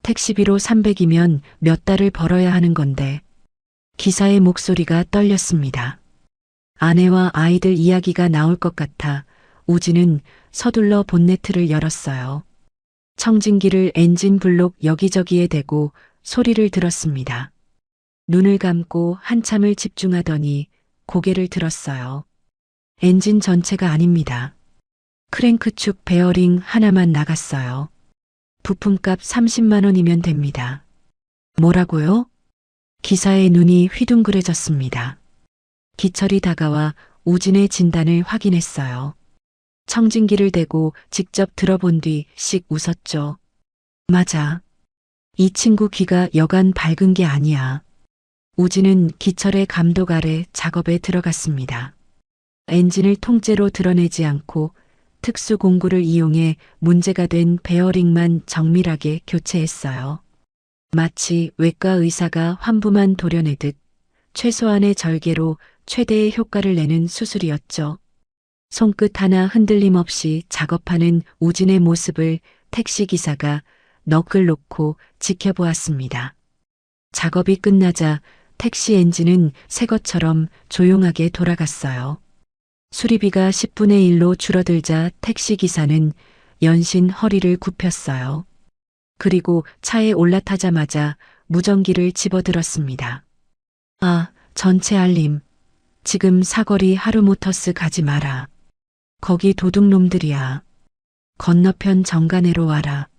택시비로 300이면 몇 달을 벌어야 하는 건데. 기사의 목소리가 떨렸습니다. 아내와 아이들 이야기가 나올 것 같아 우진은 서둘러 본네트를 열었어요. 청진기를 엔진 블록 여기저기에 대고 소리를 들었습니다. 눈을 감고 한참을 집중하더니 고개를 들었어요. 엔진 전체가 아닙니다. 크랭크 축 베어링 하나만 나갔어요. 부품값 30만 원이면 됩니다. 뭐라고요? 기사의 눈이 휘둥그레졌습니다. 기철이 다가와 우진의 진단을 확인했어요. 청진기를 대고 직접 들어본 뒤 씩 웃었죠. 맞아. 이 친구 귀가 여간 밝은 게 아니야. 우진은 기철의 감독 아래 작업에 들어갔습니다. 엔진을 통째로 드러내지 않고 특수 공구를 이용해 문제가 된 베어링만 정밀하게 교체했어요. 마치 외과 의사가 환부만 도려내듯 최소한의 절개로 최대의 효과를 내는 수술이었죠. 손끝 하나 흔들림 없이 작업하는 우진의 모습을 택시기사가 넋을 놓고 지켜보았습니다. 작업이 끝나자 택시 엔진은 새 것처럼 조용하게 돌아갔어요. 수리비가 10분의 1로 줄어들자 택시기사는 연신 허리를 굽혔어요. 그리고 차에 올라타자마자 무전기를 집어들었습니다. 아, 전체 알림. 지금 사거리 하루모터스 가지 마라. 거기 도둑놈들이야. 건너편 정간에로 와라.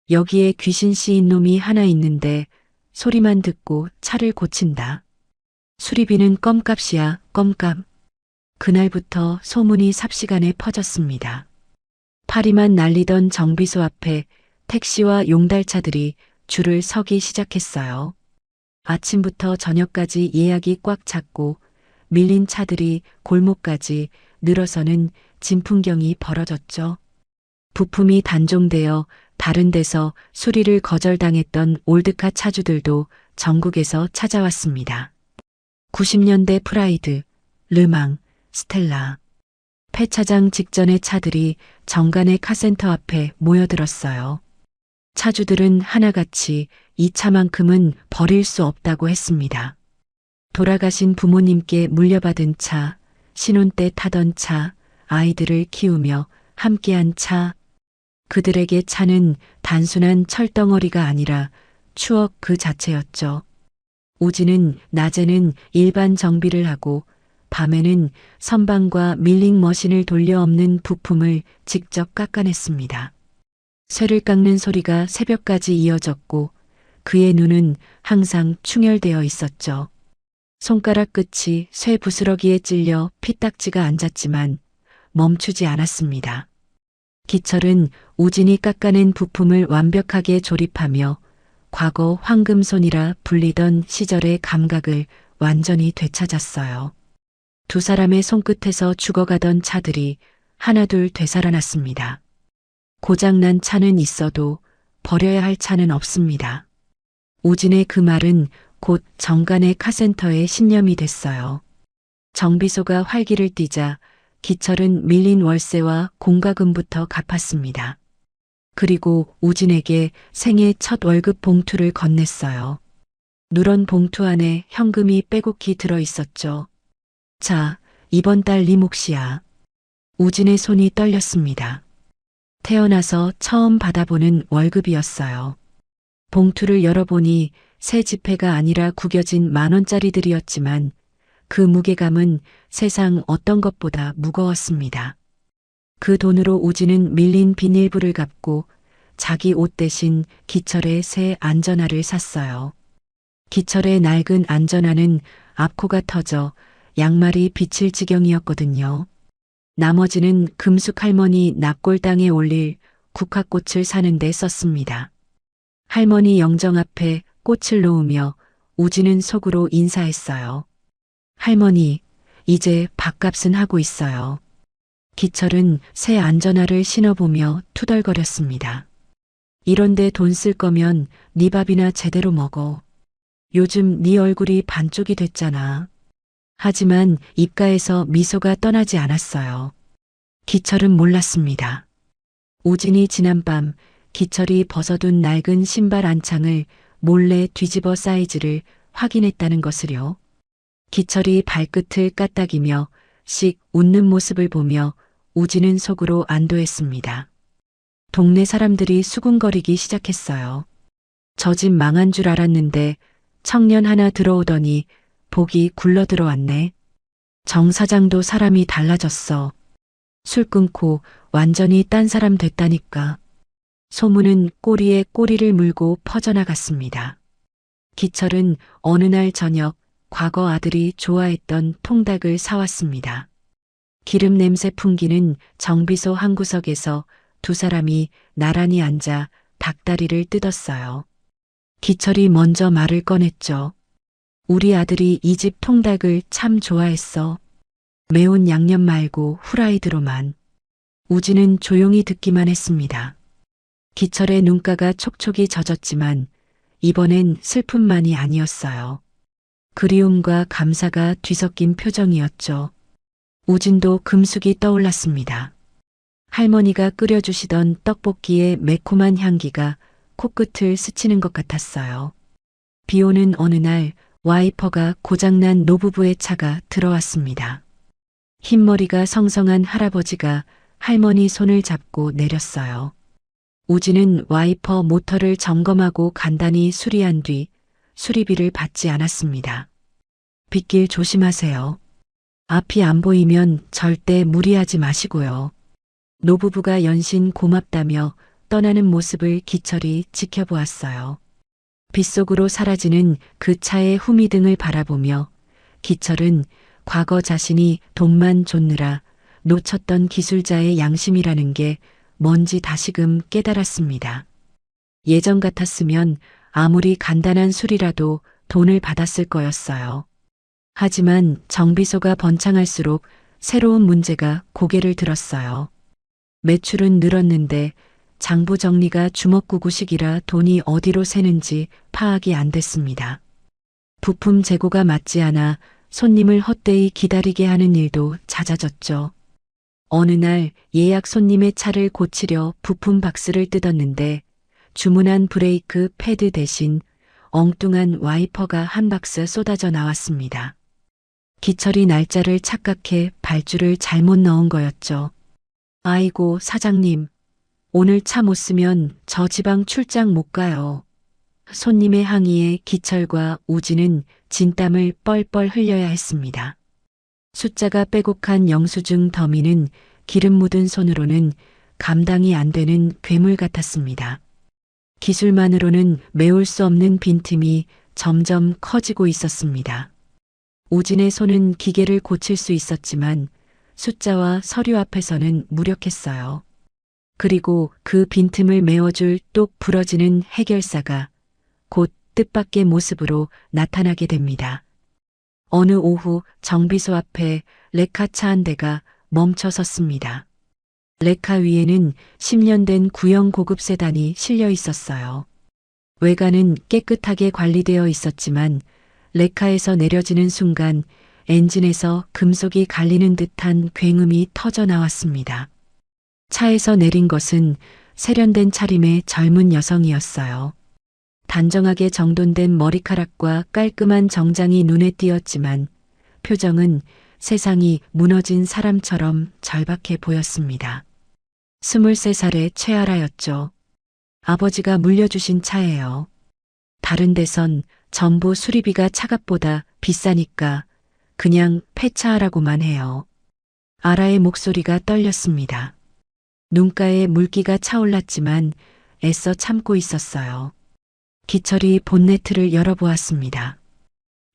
여기에 귀신 씌인 놈이 하나 있는데 소리만 듣고 차를 고친다. 수리비는 껌값이야, 껌값. 그날부터 소문이 삽시간에 퍼졌습니다. 파리만 날리던 정비소 앞에 택시와 용달차들이 줄을 서기 시작했어요. 아침부터 저녁까지 예약이 꽉 찼고 밀린 차들이 골목까지 늘어서는 진풍경이 벌어졌죠. 부품이 단종되어 다른 데서 수리를 거절당했던 올드카 차주들도 전국에서 찾아왔습니다. 90년대 프라이드, 르망, 스텔라. 폐차장 직전의 차들이 정관의 카센터 앞에 모여들었어요. 차주들은 하나같이 이 차만큼은 버릴 수 없다고 했습니다. 돌아가신 부모님께 물려받은 차, 신혼 때 타던 차, 아이들을 키우며 함께한 차. 그들에게 차는 단순한 철덩어리가 아니라 추억 그 자체였죠. 우진은 낮에는 일반 정비를 하고 밤에는 선반과 밀링 머신을 돌려 엎는 부품을 직접 깎아냈습니다. 쇠를 깎는 소리가 새벽까지 이어졌고 그의 눈은 항상 충혈되어 있었죠. 손가락 끝이 쇠 부스러기에 찔려 피딱지가 앉았지만 멈추지 않았습니다. 기철은 우진이 깎아낸 부품을 완벽하게 조립하며 과거 황금손이라 불리던 시절의 감각을 완전히 되찾았어요. 두 사람의 손끝에서 죽어가던 차들이 하나둘 되살아났습니다. 고장난 차는 있어도 버려야 할 차는 없습니다. 우진의 그 말은 곧 정관의 카센터의 신념이 됐어요. 정비소가 활기를 띠자 기철은 밀린 월세와 공과금부터 갚았습니다. 그리고 우진에게 생애 첫 월급 봉투를 건넸어요. 누런 봉투 안에 현금이 빼곡히 들어 있었죠. 자, 이번 달 네 몫이야. 우진의 손이 떨렸습니다. 태어나서 처음 받아보는 월급이었어요. 봉투를 열어보니 새 지폐가 아니라 구겨진 10,000원짜리들이었지만 그 무게감은 세상 어떤 것보다 무거웠습니다. 그 돈으로 우진은 밀린 비닐불을 갚고 자기 옷 대신 기철의 새 안전화를 샀어요. 기철의 낡은 안전화는 앞코가 터져 양말이 비칠 지경이었거든요. 나머지는 금숙 할머니 납골당에 올릴 국화꽃을 사는 데 썼습니다. 할머니 영정 앞에 꽃을 놓으며 우진은 속으로 인사했어요. 할머니, 이제 밥값은 하고 있어요. 기철은 새 안전화를 신어보며 투덜거렸습니다. 이런데 돈 쓸 거면 네 밥이나 제대로 먹어. 요즘 네 얼굴이 반쪽이 됐잖아. 하지만 입가에서 미소가 떠나지 않았어요. 기철은 몰랐습니다. 우진이 지난밤 기철이 벗어둔 낡은 신발 안창을 몰래 뒤집어 사이즈를 확인했다는 것을요. 기철이 발끝을 까딱이며 씩 웃는 모습을 보며 우진은 속으로 안도했습니다. 동네 사람들이 수군거리기 시작했어요. 저 집 망한 줄 알았는데 청년 하나 들어오더니 복이 굴러 들어왔네. 정 사장도 사람이 달라졌어. 술 끊고 완전히 딴 사람 됐다니까. 소문은 꼬리에 꼬리를 물고 퍼져나갔습니다. 기철은 어느 날 저녁 과거 아들이 좋아했던 통닭을 사왔습니다. 기름 냄새 풍기는 정비소 한 구석에서 두 사람이 나란히 앉아 닭다리를 뜯었어요. 기철이 먼저 말을 꺼냈죠. 우리 아들이 이 집 통닭을 참 좋아했어. 매운 양념 말고 후라이드로만. 우진은 조용히 듣기만 했습니다. 기철의 눈가가 촉촉이 젖었지만 이번엔 슬픔만이 아니었어요. 그리움과 감사가 뒤섞인 표정이었죠. 우진도 금숙이 떠올랐습니다. 할머니가 끓여주시던 떡볶이의 매콤한 향기가 코끝을 스치는 것 같았어요. 비 오는 어느 날 와이퍼가 고장난 노부부의 차가 들어왔습니다. 흰머리가 성성한 할아버지가 할머니 손을 잡고 내렸어요. 우진은 와이퍼 모터를 점검하고 간단히 수리한 뒤 수리비를 받지 않았습니다. 빗길 조심하세요. 앞이 안 보이면 절대 무리하지 마시고요. 노부부가 연신 고맙다며 떠나는 모습을 기철이 지켜보았어요. 빗속으로 사라지는 그 차의 후미등을 바라보며 기철은 과거 자신이 돈만 줬느라 놓쳤던 기술자의 양심이라는 게 뭔지 다시금 깨달았습니다. 예전 같았으면 아무리 간단한 술이라도 돈을 받았을 거였어요. 하지만 정비소가 번창할수록 새로운 문제가 고개를 들었어요. 매출은 늘었는데 장부 정리가 주먹구구식이라 돈이 어디로 새는지 파악이 안 됐습니다. 부품 재고가 맞지 않아 손님을 헛되이 기다리게 하는 일도 잦아졌죠. 어느 날 예약 손님의 차를 고치려 부품 박스를 뜯었는데 주문한 브레이크 패드 대신 엉뚱한 와이퍼가 한 박스 쏟아져 나왔습니다. 기철이 날짜를 착각해 발주를 잘못 넣은 거였죠. 아이고, 사장님. 오늘 차 못 쓰면 저 지방 출장 못 가요. 손님의 항의에 기철과 우진은 진땀을 뻘뻘 흘려야 했습니다. 숫자가 빼곡한 영수증 더미는 기름 묻은 손으로는 감당이 안 되는 괴물 같았습니다. 기술만으로는 메울 수 없는 빈틈이 점점 커지고 있었습니다. 우진의 손은 기계를 고칠 수 있었지만 숫자와 서류 앞에서는 무력했어요. 그리고 그 빈틈을 메워줄 똑 부러지는 해결사가 곧 뜻밖의 모습으로 나타나게 됩니다. 어느 오후 정비소 앞에 레카차 한 대가 멈춰 섰습니다. 레카 위에는 10년 된 구형 고급 세단이 실려 있었어요. 외관은 깨끗하게 관리되어 있었지만 레카에서 내려지는 순간 엔진에서 금속이 갈리는 듯한 굉음이 터져 나왔습니다. 차에서 내린 것은 세련된 차림의 젊은 여성이었어요. 단정하게 정돈된 머리카락과 깔끔한 정장이 눈에 띄었지만 표정은 세상이 무너진 사람처럼 절박해 보였습니다. 23살의 최아라였죠. 아버지가 물려주신 차예요. 다른 데선 전부 수리비가 차값보다 비싸니까 그냥 폐차하라고만 해요. 아라의 목소리가 떨렸습니다. 눈가에 물기가 차올랐지만 애써 참고 있었어요. 기철이 본네트를 열어보았습니다.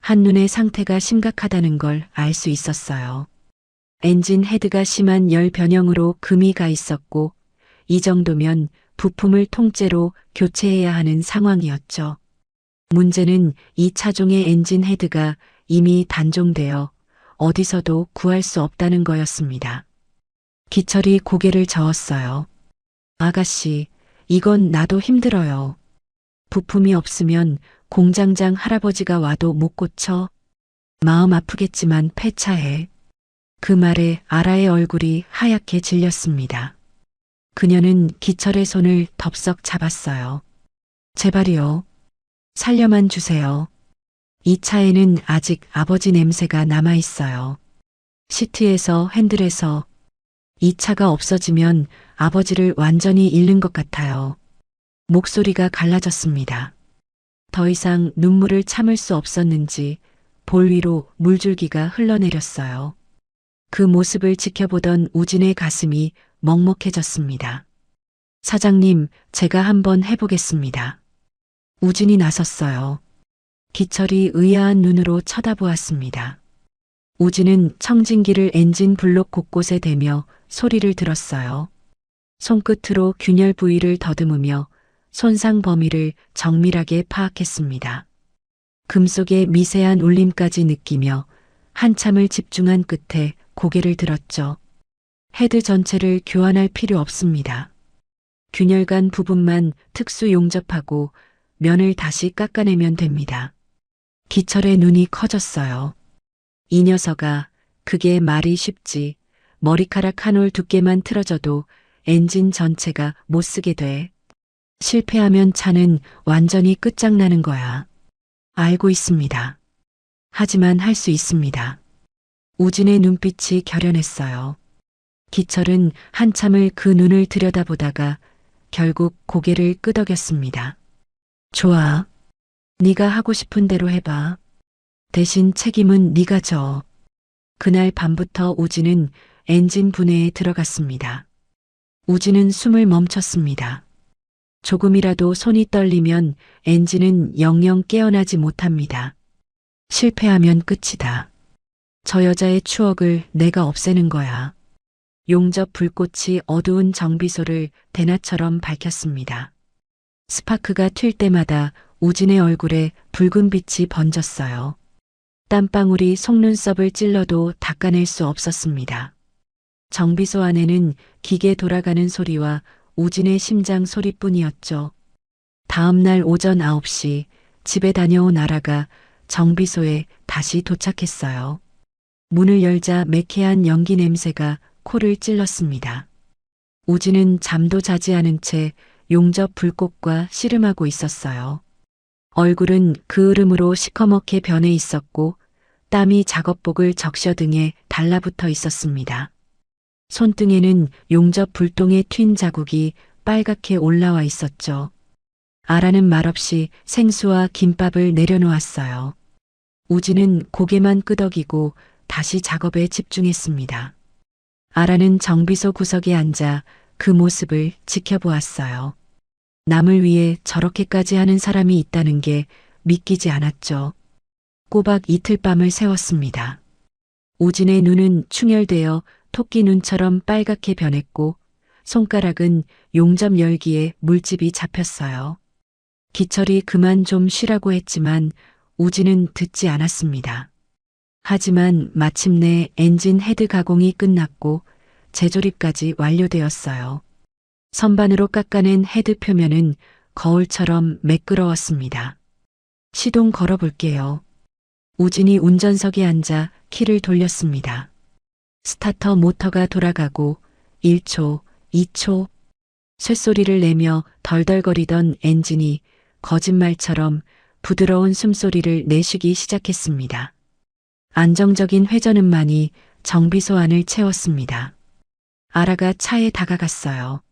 한눈에 상태가 심각하다는 걸 알 수 있었어요. 엔진 헤드가 심한 열 변형으로 금이 가 있었고 이 정도면 부품을 통째로 교체해야 하는 상황이었죠. 문제는 이 차종의 엔진 헤드가 이미 단종되어 어디서도 구할 수 없다는 거였습니다. 기철이 고개를 저었어요. 아가씨, 이건 나도 힘들어요. 부품이 없으면 공장장 할아버지가 와도 못 고쳐. 마음 아프겠지만 폐차해. 그 말에 아라의 얼굴이 하얗게 질렸습니다. 그녀는 기철의 손을 덥석 잡았어요. 제발이요. 살려만 주세요. 이 차에는 아직 아버지 냄새가 남아 있어요. 시트에서, 핸들에서. 이 차가 없어지면 아버지를 완전히 잃는 것 같아요. 목소리가 갈라졌습니다. 더 이상 눈물을 참을 수 없었는지 볼 위로 물줄기가 흘러내렸어요. 그 모습을 지켜보던 우진의 가슴이 먹먹해졌습니다. 사장님, 제가 한번 해보겠습니다. 우진이 나섰어요. 기철이 의아한 눈으로 쳐다보았습니다. 우진은 청진기를 엔진 블록 곳곳에 대며 소리를 들었어요. 손끝으로 균열 부위를 더듬으며 손상 범위를 정밀하게 파악했습니다. 금속의 미세한 울림까지 느끼며 한참을 집중한 끝에 고개를 들었죠. 헤드 전체를 교환할 필요 없습니다. 균열간 부분만 특수 용접하고 면을 다시 깎아내면 됩니다. 기철의 눈이 커졌어요. 이 녀석아, 그게 말이 쉽지. 머리카락 한 올 두께만 틀어져도 엔진 전체가 못 쓰게 돼. 실패하면 차는 완전히 끝장나는 거야. 알고 있습니다. 하지만 할 수 있습니다. 우진의 눈빛이 결연했어요. 기철은 한참을 그 눈을 들여다보다가 결국 고개를 끄덕였습니다. 좋아. 네가 하고 싶은 대로 해봐. 대신 책임은 네가 져. 그날 밤부터 우진은 엔진 분해에 들어갔습니다. 우진은 숨을 멈췄습니다. 조금이라도 손이 떨리면 엔진은 영영 깨어나지 못합니다. 실패하면 끝이다. 저 여자의 추억을 내가 없애는 거야. 용접 불꽃이 어두운 정비소를 대낮처럼 밝혔습니다. 스파크가 튈 때마다 우진의 얼굴에 붉은 빛이 번졌어요. 땀방울이 속눈썹을 찔러도 닦아낼 수 없었습니다. 정비소 안에는 기계 돌아가는 소리와 우진의 심장 소리뿐이었죠. 다음 날 오전 9시 집에 다녀온 아라가 정비소에 다시 도착했어요. 문을 열자 매캐한 연기 냄새가 코를 찔렀습니다. 우진은 잠도 자지 않은 채 용접 불꽃과 씨름하고 있었어요. 얼굴은 그을음으로 시커멓게 변해 있었고 땀이 작업복을 적셔 등에 달라붙어 있었습니다. 손등에는 용접 불똥의 튄 자국이 빨갛게 올라와 있었죠. 아라는 말없이 생수와 김밥을 내려놓았어요. 우진은 고개만 끄덕이고 다시 작업에 집중했습니다. 아라는 정비소 구석에 앉아 그 모습을 지켜보았어요. 남을 위해 저렇게까지 하는 사람이 있다는 게 믿기지 않았죠. 꼬박 이틀 밤을 새웠습니다. 우진의 눈은 충혈되어 토끼 눈처럼 빨갛게 변했고 손가락은 용접 열기에 물집이 잡혔어요. 기철이 그만 좀 쉬라고 했지만 우진은 듣지 않았습니다. 하지만 마침내 엔진 헤드 가공이 끝났고 재조립까지 완료되었어요. 선반으로 깎아낸 헤드 표면은 거울처럼 매끄러웠습니다. 시동 걸어볼게요. 우진이 운전석에 앉아 키를 돌렸습니다. 스타터 모터가 돌아가고 1초, 2초, 쇳소리를 내며 덜덜거리던 엔진이 거짓말처럼 부드러운 숨소리를 내쉬기 시작했습니다. 안정적인 회전음만이 정비소 안을 채웠습니다. 아라가 차에 다가갔어요.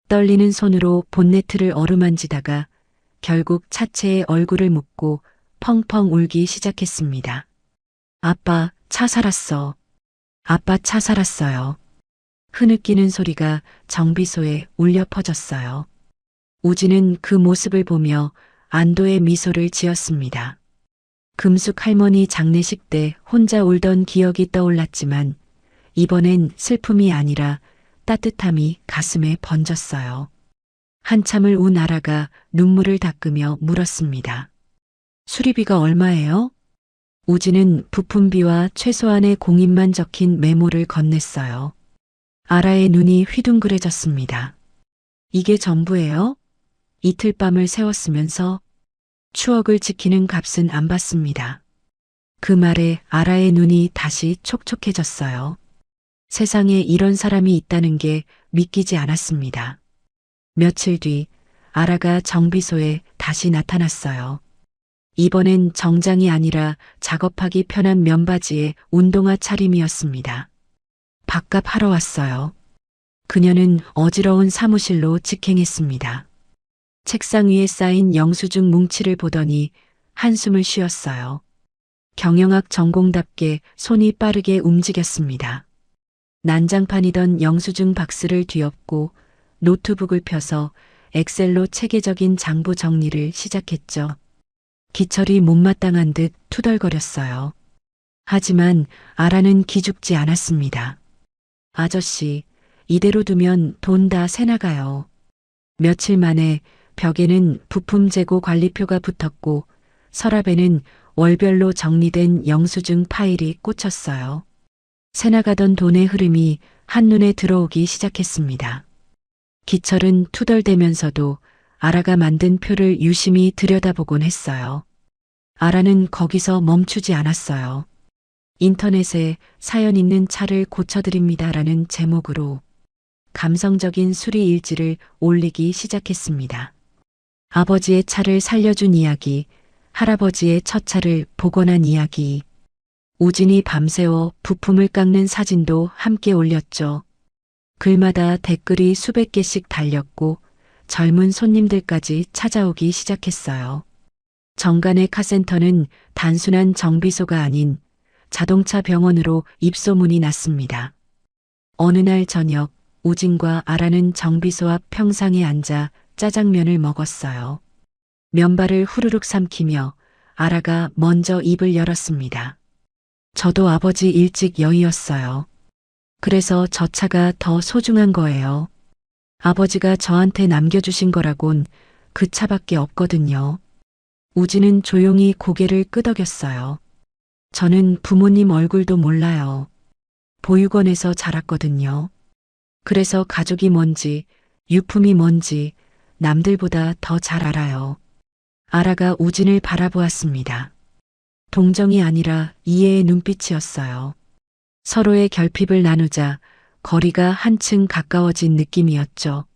떨리는 손으로 본네트를 어루만지다가 결국 차체에 얼굴을 묻고 펑펑 울기 시작했습니다. 아빠, 차 살았어. 아빠, 차 살았어요. 흐느끼는 소리가 정비소에 울려 퍼졌어요. 우진은 그 모습을 보며 안도의 미소를 지었습니다. 금숙 할머니 장례식 때 혼자 울던 기억이 떠올랐지만 이번엔 슬픔이 아니라 따뜻함이 가슴에 번졌어요. 한참을 운 아라가 눈물을 닦으며 물었습니다. 수리비가 얼마예요? 우진은 부품비와 최소한의 공임만 적힌 메모를 건넸어요. 아라의 눈이 휘둥그레졌습니다. 이게 전부예요? 이틀 밤을 새웠으면서 추억을 지키는 값은 안 받습니다. 그 말에 아라의 눈이 다시 촉촉해졌어요. 세상에 이런 사람이 있다는 게 믿기지 않았습니다. 며칠 뒤 아라가 정비소에 다시 나타났어요. 이번엔 정장이 아니라 작업하기 편한 면바지에 운동화 차림이었습니다. 밥값 하러 왔어요. 그녀는 어지러운 사무실로 직행했습니다. 책상 위에 쌓인 영수증 뭉치를 보더니 한숨을 쉬었어요. 경영학 전공답게 손이 빠르게 움직였습니다. 난장판이던 영수증 박스를 뒤엎고 노트북을 펴서 엑셀로 체계적인 장부 정리를 시작했죠. 기철이 못마땅한 듯 투덜거렸어요. 하지만 아라는 기죽지 않았습니다. 아저씨, 이대로 두면 돈 다 새나가요. 며칠 만에 벽에는 부품 재고 관리표가 붙었고 서랍에는 월별로 정리된 영수증 파일이 꽂혔어요. 새나가던 돈의 흐름이 한눈에 들어오기 시작했습니다. 기철은 투덜대면서도 아라가 만든 표를 유심히 들여다보곤 했어요. 아라는 거기서 멈추지 않았어요. 인터넷에 사연 있는 차를 고쳐드립니다라는 제목으로 감성적인 수리 일지를 올리기 시작했습니다. 아버지의 차를 살려준 이야기, 할아버지의 첫 차를 복원한 이야기, 우진이 밤새워 부품을 깎는 사진도 함께 올렸죠. 글마다 댓글이 수백 개씩 달렸고 젊은 손님들까지 찾아오기 시작했어요. 정간의 카센터는 단순한 정비소가 아닌 자동차 병원으로 입소문이 났습니다. 어느 날 저녁 우진과 아라는 정비소 앞 평상에 앉아 짜장면을 먹었어요. 면발을 후루룩 삼키며 아라가 먼저 입을 열었습니다. 저도 아버지 일찍 여의었어요. 그래서 저 차가 더 소중한 거예요. 아버지가 저한테 남겨주신 거라곤 그 차밖에 없거든요. 우진은 조용히 고개를 끄덕였어요. 저는 부모님 얼굴도 몰라요. 보육원에서 자랐거든요. 그래서 가족이 뭔지, 유품이 뭔지 남들보다 더 잘 알아요. 아라가 우진을 바라보았습니다. 동정이 아니라 이해의 눈빛이었어요. 서로의 결핍을 나누자 거리가 한층 가까워진 느낌이었죠.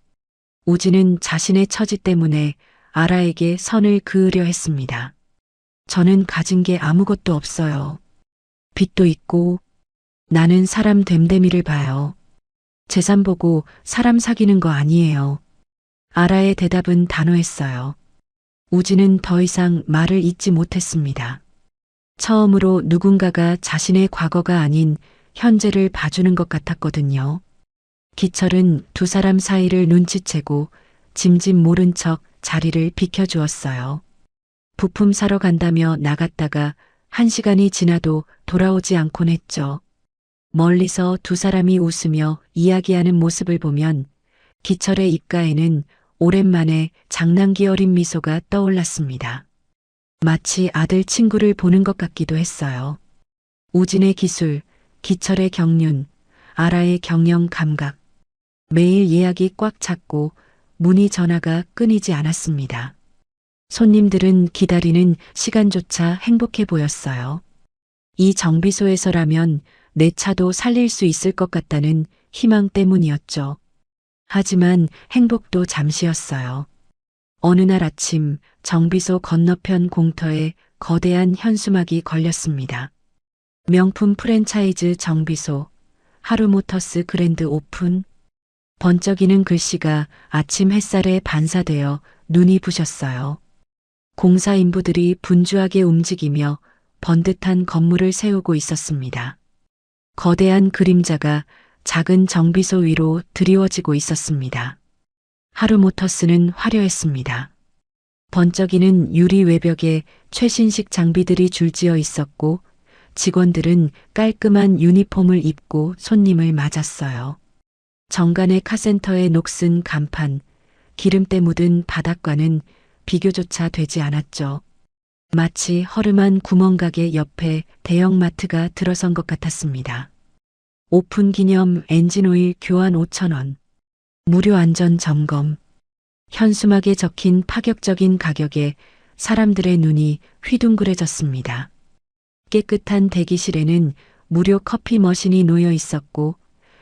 우진은 자신의 처지 때문에 아라에게 선을 그으려 했습니다. 저는 가진 게 아무것도 없어요. 빚도 있고 나는 사람 됨됨이를 봐요. 재산 보고 사람 사귀는 거 아니에요. 아라의 대답은 단호했어요. 우진은 더 이상 말을 잇지 못했습니다. 처음으로 누군가가 자신의 과거가 아닌 현재를 봐주는 것 같았거든요. 기철은 두 사람 사이를 눈치채고 짐짓 모른 척 자리를 비켜주었어요. 부품 사러 간다며 나갔다가 1시간이 지나도 돌아오지 않곤 했죠. 멀리서 두 사람이 웃으며 이야기하는 모습을 보면 기철의 입가에는 오랜만에 장난기 어린 미소가 떠올랐습니다. 마치 아들 친구를 보는 것 같기도 했어요. 우진의 기술, 기철의 경륜, 아라의 경영 감각. 매일 예약이 꽉 찼고 문의 전화가 끊이지 않았습니다. 손님들은 기다리는 시간조차 행복해 보였어요. 이 정비소에서라면 내 차도 살릴 수 있을 것 같다는 희망 때문이었죠. 하지만 행복도 잠시였어요. 어느 날 아침 정비소 건너편 공터에 거대한 현수막이 걸렸습니다. 명품 프랜차이즈 정비소, 하루모터스 그랜드 오픈. 번쩍이는 글씨가 아침 햇살에 반사되어 눈이 부셨어요. 공사 인부들이 분주하게 움직이며 번듯한 건물을 세우고 있었습니다. 거대한 그림자가 작은 정비소 위로 드리워지고 있었습니다. 하루모터스는 화려했습니다. 번쩍이는 유리 외벽에 최신식 장비들이 줄지어 있었고 직원들은 깔끔한 유니폼을 입고 손님을 맞았어요. 정관의 카센터의 녹슨 간판, 기름때 묻은 바닥과는 비교조차 되지 않았죠. 마치 허름한 구멍가게 옆에 대형마트가 들어선 것 같았습니다. 오픈 기념 엔진오일 교환 5,000원, 무료 안전 점검. 현수막에 적힌 파격적인 가격에 사람들의 눈이 휘둥그레졌습니다. 깨끗한 대기실에는 무료 커피 머신이 놓여 있었고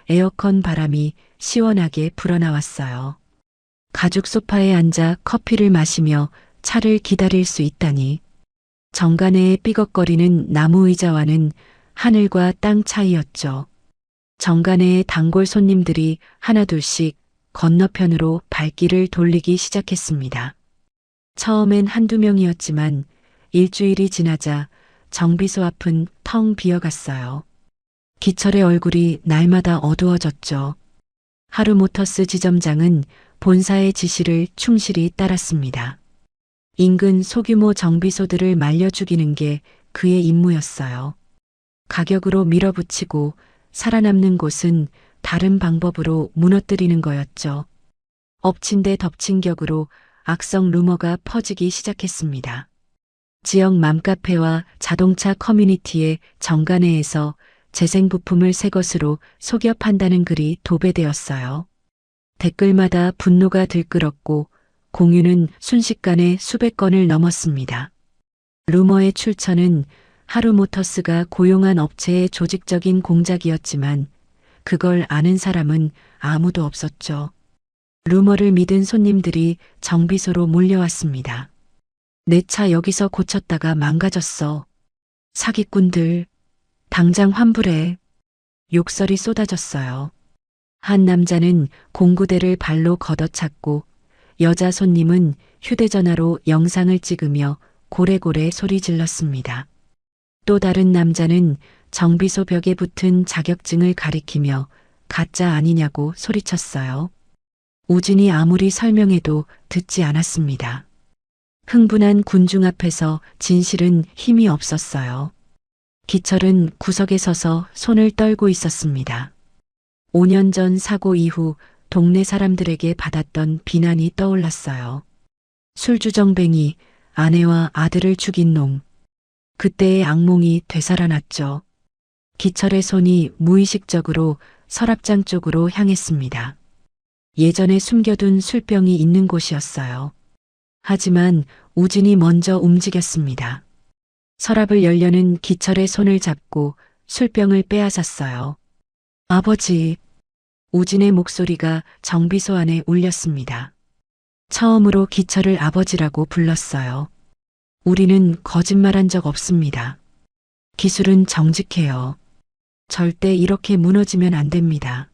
에어컨 바람이 시원하게 불어나왔어요. 가죽 소파에 앉아 커피를 마시며 차를 기다릴 수 있다니. 정관에의 삐걱거리는 나무 의자와는 하늘과 땅 차이였죠. 정관에의 단골 손님들이 하나둘씩 건너편으로 발길을 돌리기 시작했습니다. 처음엔 한두 명이었지만 일주일이 지나자 정비소 앞은 텅 비어갔어요. 기철의 얼굴이 날마다 어두워졌죠. 하루모터스 지점장은 본사의 지시를 충실히 따랐습니다. 인근 소규모 정비소들을 말려 죽이는 게 그의 임무였어요. 가격으로 밀어붙이고 살아남는 곳은 다른 방법으로 무너뜨리는 거였죠. 엎친 데 덮친 격으로 악성 루머가 퍼지기 시작했습니다. 지역 맘카페와 자동차 커뮤니티의 정관회에서 재생 부품을 새 것으로 속여 판다는 글이 도배되었어요. 댓글마다 분노가 들끓었고 공유는 순식간에 수백 건을 넘었습니다. 루머의 출처는 하루모터스가 고용한 업체의 조직적인 공작이었지만 그걸 아는 사람은 아무도 없었죠. 루머를 믿은 손님들이 정비소로 몰려왔습니다. 내 차 여기서 고쳤다가 망가졌어. 사기꾼들, 당장 환불해. 욕설이 쏟아졌어요. 한 남자는 공구대를 발로 걷어찼고 여자 손님은 휴대전화로 영상을 찍으며 고래고래 소리 질렀습니다. 또 다른 남자는 정비소 벽에 붙은 자격증을 가리키며 가짜 아니냐고 소리쳤어요. 우진이 아무리 설명해도 듣지 않았습니다. 흥분한 군중 앞에서 진실은 힘이 없었어요. 기철은 구석에 서서 손을 떨고 있었습니다. 5년 전 사고 이후 동네 사람들에게 받았던 비난이 떠올랐어요. 술주정뱅이, 아내와 아들을 죽인 놈. 그때의 악몽이 되살아났죠. 기철의 손이 무의식적으로 서랍장 쪽으로 향했습니다. 예전에 숨겨둔 술병이 있는 곳이었어요. 하지만 우진이 먼저 움직였습니다. 서랍을 열려는 기철의 손을 잡고 술병을 빼앗았어요. 아버지. 우진의 목소리가 정비소 안에 울렸습니다. 처음으로 기철을 아버지라고 불렀어요. 우리는 거짓말한 적 없습니다. 기술은 정직해요. 절대 이렇게 무너지면 안 됩니다.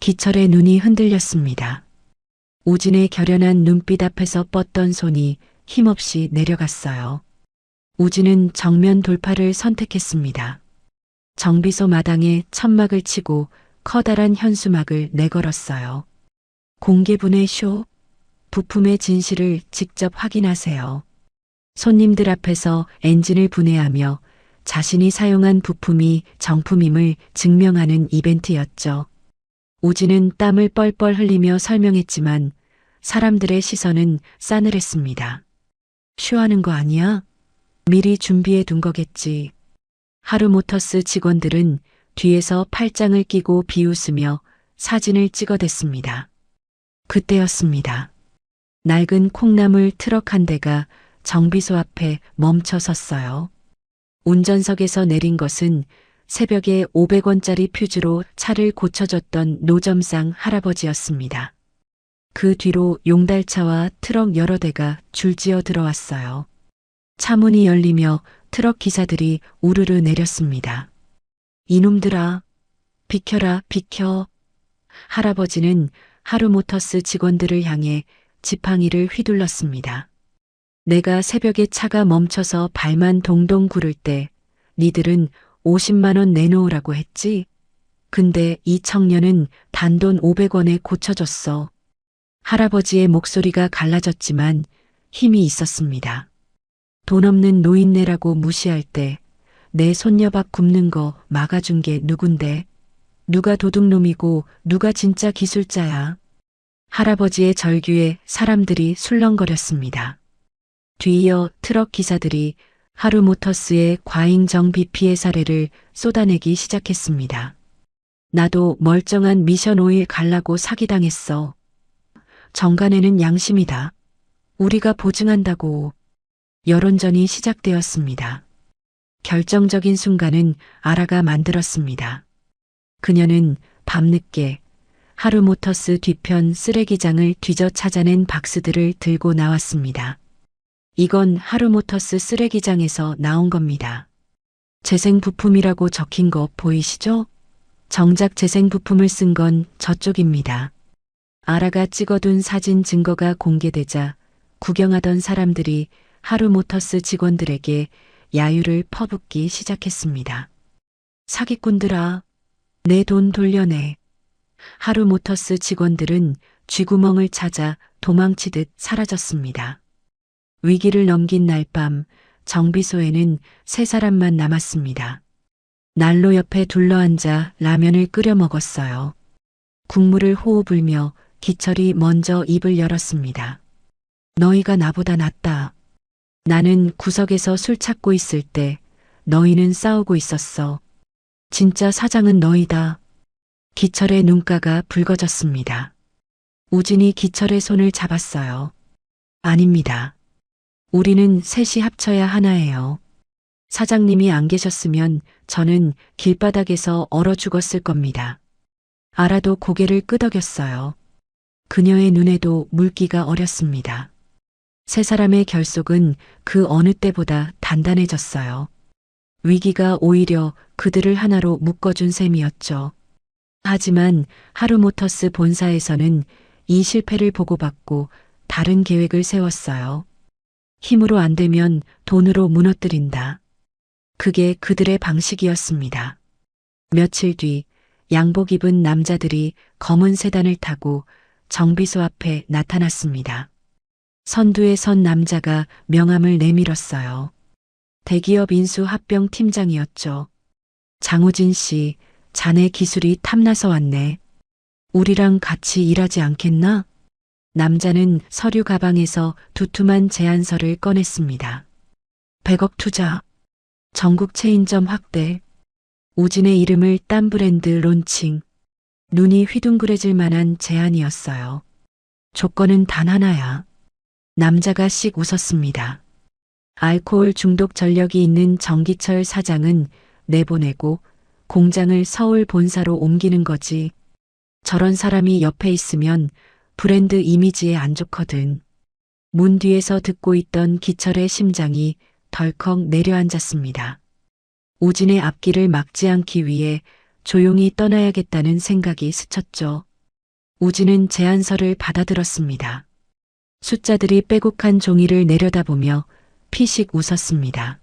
기철의 눈이 흔들렸습니다. 우진의 결연한 눈빛 앞에서 뻗던 손이 힘없이 내려갔어요. 우진은 정면 돌파를 선택했습니다. 정비소 마당에 천막을 치고 커다란 현수막을 내걸었어요. 공개분해 쇼, 부품의 진실을 직접 확인하세요. 손님들 앞에서 엔진을 분해하며 자신이 사용한 부품이 정품임을 증명하는 이벤트였죠. 우진은 땀을 뻘뻘 흘리며 설명했지만 사람들의 시선은 싸늘했습니다. 쇼하는 거 아니야? 미리 준비해 둔 거겠지. 하루모터스 직원들은 뒤에서 팔짱을 끼고 비웃으며 사진을 찍어댔습니다. 그때였습니다. 낡은 콩나물 트럭 한 대가 정비소 앞에 멈춰 섰어요. 운전석에서 내린 것은 새벽에 500원짜리 퓨즈로 차를 고쳐줬던 노점상 할아버지였습니다. 그 뒤로 용달차와 트럭 여러 대가 줄지어 들어왔어요. 차문이 열리며 트럭 기사들이 우르르 내렸습니다. 이놈들아, 비켜라, 비켜. 할아버지는 하루모터스 직원들을 향해 지팡이를 휘둘렀습니다. 내가 새벽에 차가 멈춰서 발만 동동 구를 때 니들은 50만 원 내놓으라고 했지? 근데 이 청년은 단돈 500원에 고쳐줬어. 할아버지의 목소리가 갈라졌지만 힘이 있었습니다. 돈 없는 노인네라고 무시할 때 내 손녀밥 굽는 거 막아준 게 누군데? 누가 도둑놈이고 누가 진짜 기술자야? 할아버지의 절규에 사람들이 술렁거렸습니다. 뒤이어 트럭 기사들이 하루모터스의 과잉 정비 피해 사례를 쏟아내기 시작했습니다. 나도 멀쩡한 미션 오일 갈라고 사기당했어. 정관에는 양심이다. 우리가 보증한다고. 여론전이 시작되었습니다. 결정적인 순간은 아라가 만들었습니다. 그녀는 밤늦게 하루모터스 뒤편 쓰레기장을 뒤져 찾아낸 박스들을 들고 나왔습니다. 이건 하루모터스 쓰레기장에서 나온 겁니다. 재생 부품이라고 적힌 거 보이시죠? 정작 재생 부품을 쓴 건 저쪽입니다. 아라가 찍어둔 사진 증거가 공개되자 구경하던 사람들이 하루모터스 직원들에게 야유를 퍼붓기 시작했습니다. 사기꾼들아, 내 돈 돌려내. 하루모터스 직원들은 쥐구멍을 찾아 도망치듯 사라졌습니다. 위기를 넘긴 날 밤 정비소에는 세 사람만 남았습니다. 난로 옆에 둘러앉아 라면을 끓여 먹었어요. 국물을 호호 불며 기철이 먼저 입을 열었습니다. 너희가 나보다 낫다. 나는 구석에서 술 찾고 있을 때 너희는 싸우고 있었어. 진짜 사장은 너희다. 기철의 눈가가 붉어졌습니다. 우진이 기철의 손을 잡았어요. 아닙니다. 우리는 셋이 합쳐야 하나예요. 사장님이 안 계셨으면 저는 길바닥에서 얼어 죽었을 겁니다. 아라도 고개를 끄덕였어요. 그녀의 눈에도 물기가 어렸습니다. 세 사람의 결속은 그 어느 때보다 단단해졌어요. 위기가 오히려 그들을 하나로 묶어준 셈이었죠. 하지만 하루모터스 본사에서는 이 실패를 보고받고 다른 계획을 세웠어요. 힘으로 안 되면 돈으로 무너뜨린다. 그게 그들의 방식이었습니다. 며칠 뒤 양복 입은 남자들이 검은 세단을 타고 정비소 앞에 나타났습니다. 선두에 선 남자가 명함을 내밀었어요. 대기업 인수 합병 팀장이었죠. 장우진 씨, 자네 기술이 탐나서 왔네. 우리랑 같이 일하지 않겠나? 남자는 서류 가방에서 두툼한 제안서를 꺼냈습니다. 100억 투자, 전국 체인점 확대, 우진의 이름을 딴 브랜드 론칭. 눈이 휘둥그레질 만한 제안이었어요. 조건은 단 하나야. 남자가 씩 웃었습니다. 알코올 중독 전력이 있는 정기철 사장은 내보내고 공장을 서울 본사로 옮기는 거지. 저런 사람이 옆에 있으면 브랜드 이미지에 안 좋거든. 문 뒤에서 듣고 있던 기철의 심장이 덜컥 내려앉았습니다. 우진의 앞길을 막지 않기 위해 조용히 떠나야겠다는 생각이 스쳤죠. 우진은 제안서를 받아들었습니다. 숫자들이 빼곡한 종이를 내려다보며 피식 웃었습니다.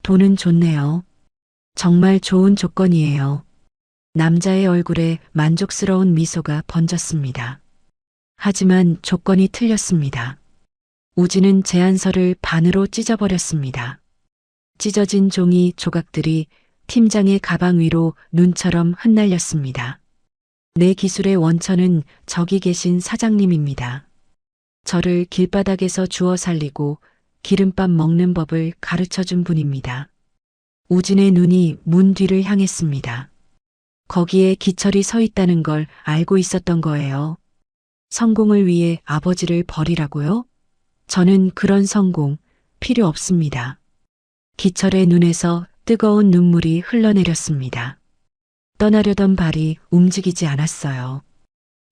돈은 좋네요. 정말 좋은 조건이에요. 남자의 얼굴에 만족스러운 미소가 번졌습니다. 하지만 조건이 틀렸습니다. 우진은 제안서를 반으로 찢어버렸습니다. 찢어진 종이 조각들이 팀장의 가방 위로 눈처럼 흩날렸습니다. 내 기술의 원천은 저기 계신 사장님입니다. 저를 길바닥에서 주워 살리고 기름밥 먹는 법을 가르쳐준 분입니다. 우진의 눈이 문 뒤를 향했습니다. 거기에 기철이 서 있다는 걸 알고 있었던 거예요. 성공을 위해 아버지를 버리라고요? 저는 그런 성공 필요 없습니다. 기철의 눈에서 뜨거운 눈물이 흘러내렸습니다. 떠나려던 발이 움직이지 않았어요.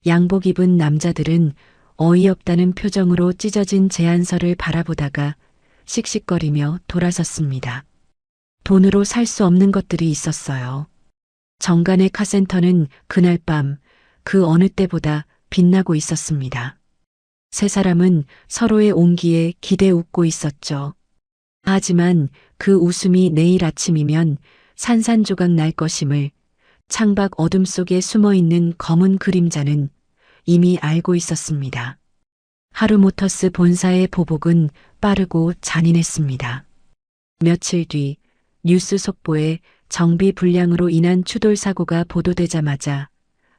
양복 입은 남자들은 어이없다는 표정으로 찢어진 제안서를 바라보다가 씩씩거리며 돌아섰습니다. 돈으로 살 수 없는 것들이 있었어요. 정관의 카센터는 그날 밤 그 어느 때보다 빛나고 있었습니다. 세 사람은 서로의 온기에 기대 웃고 있었죠. 하지만 그 웃음이 내일 아침이면 산산조각 날 것임을 창밖 어둠 속에 숨어있는 검은 그림자는 이미 알고 있었습니다. 하루모터스 본사의 보복은 빠르고 잔인했습니다. 며칠 뒤 뉴스 속보에 정비 불량으로 인한 추돌 사고가 보도되자마자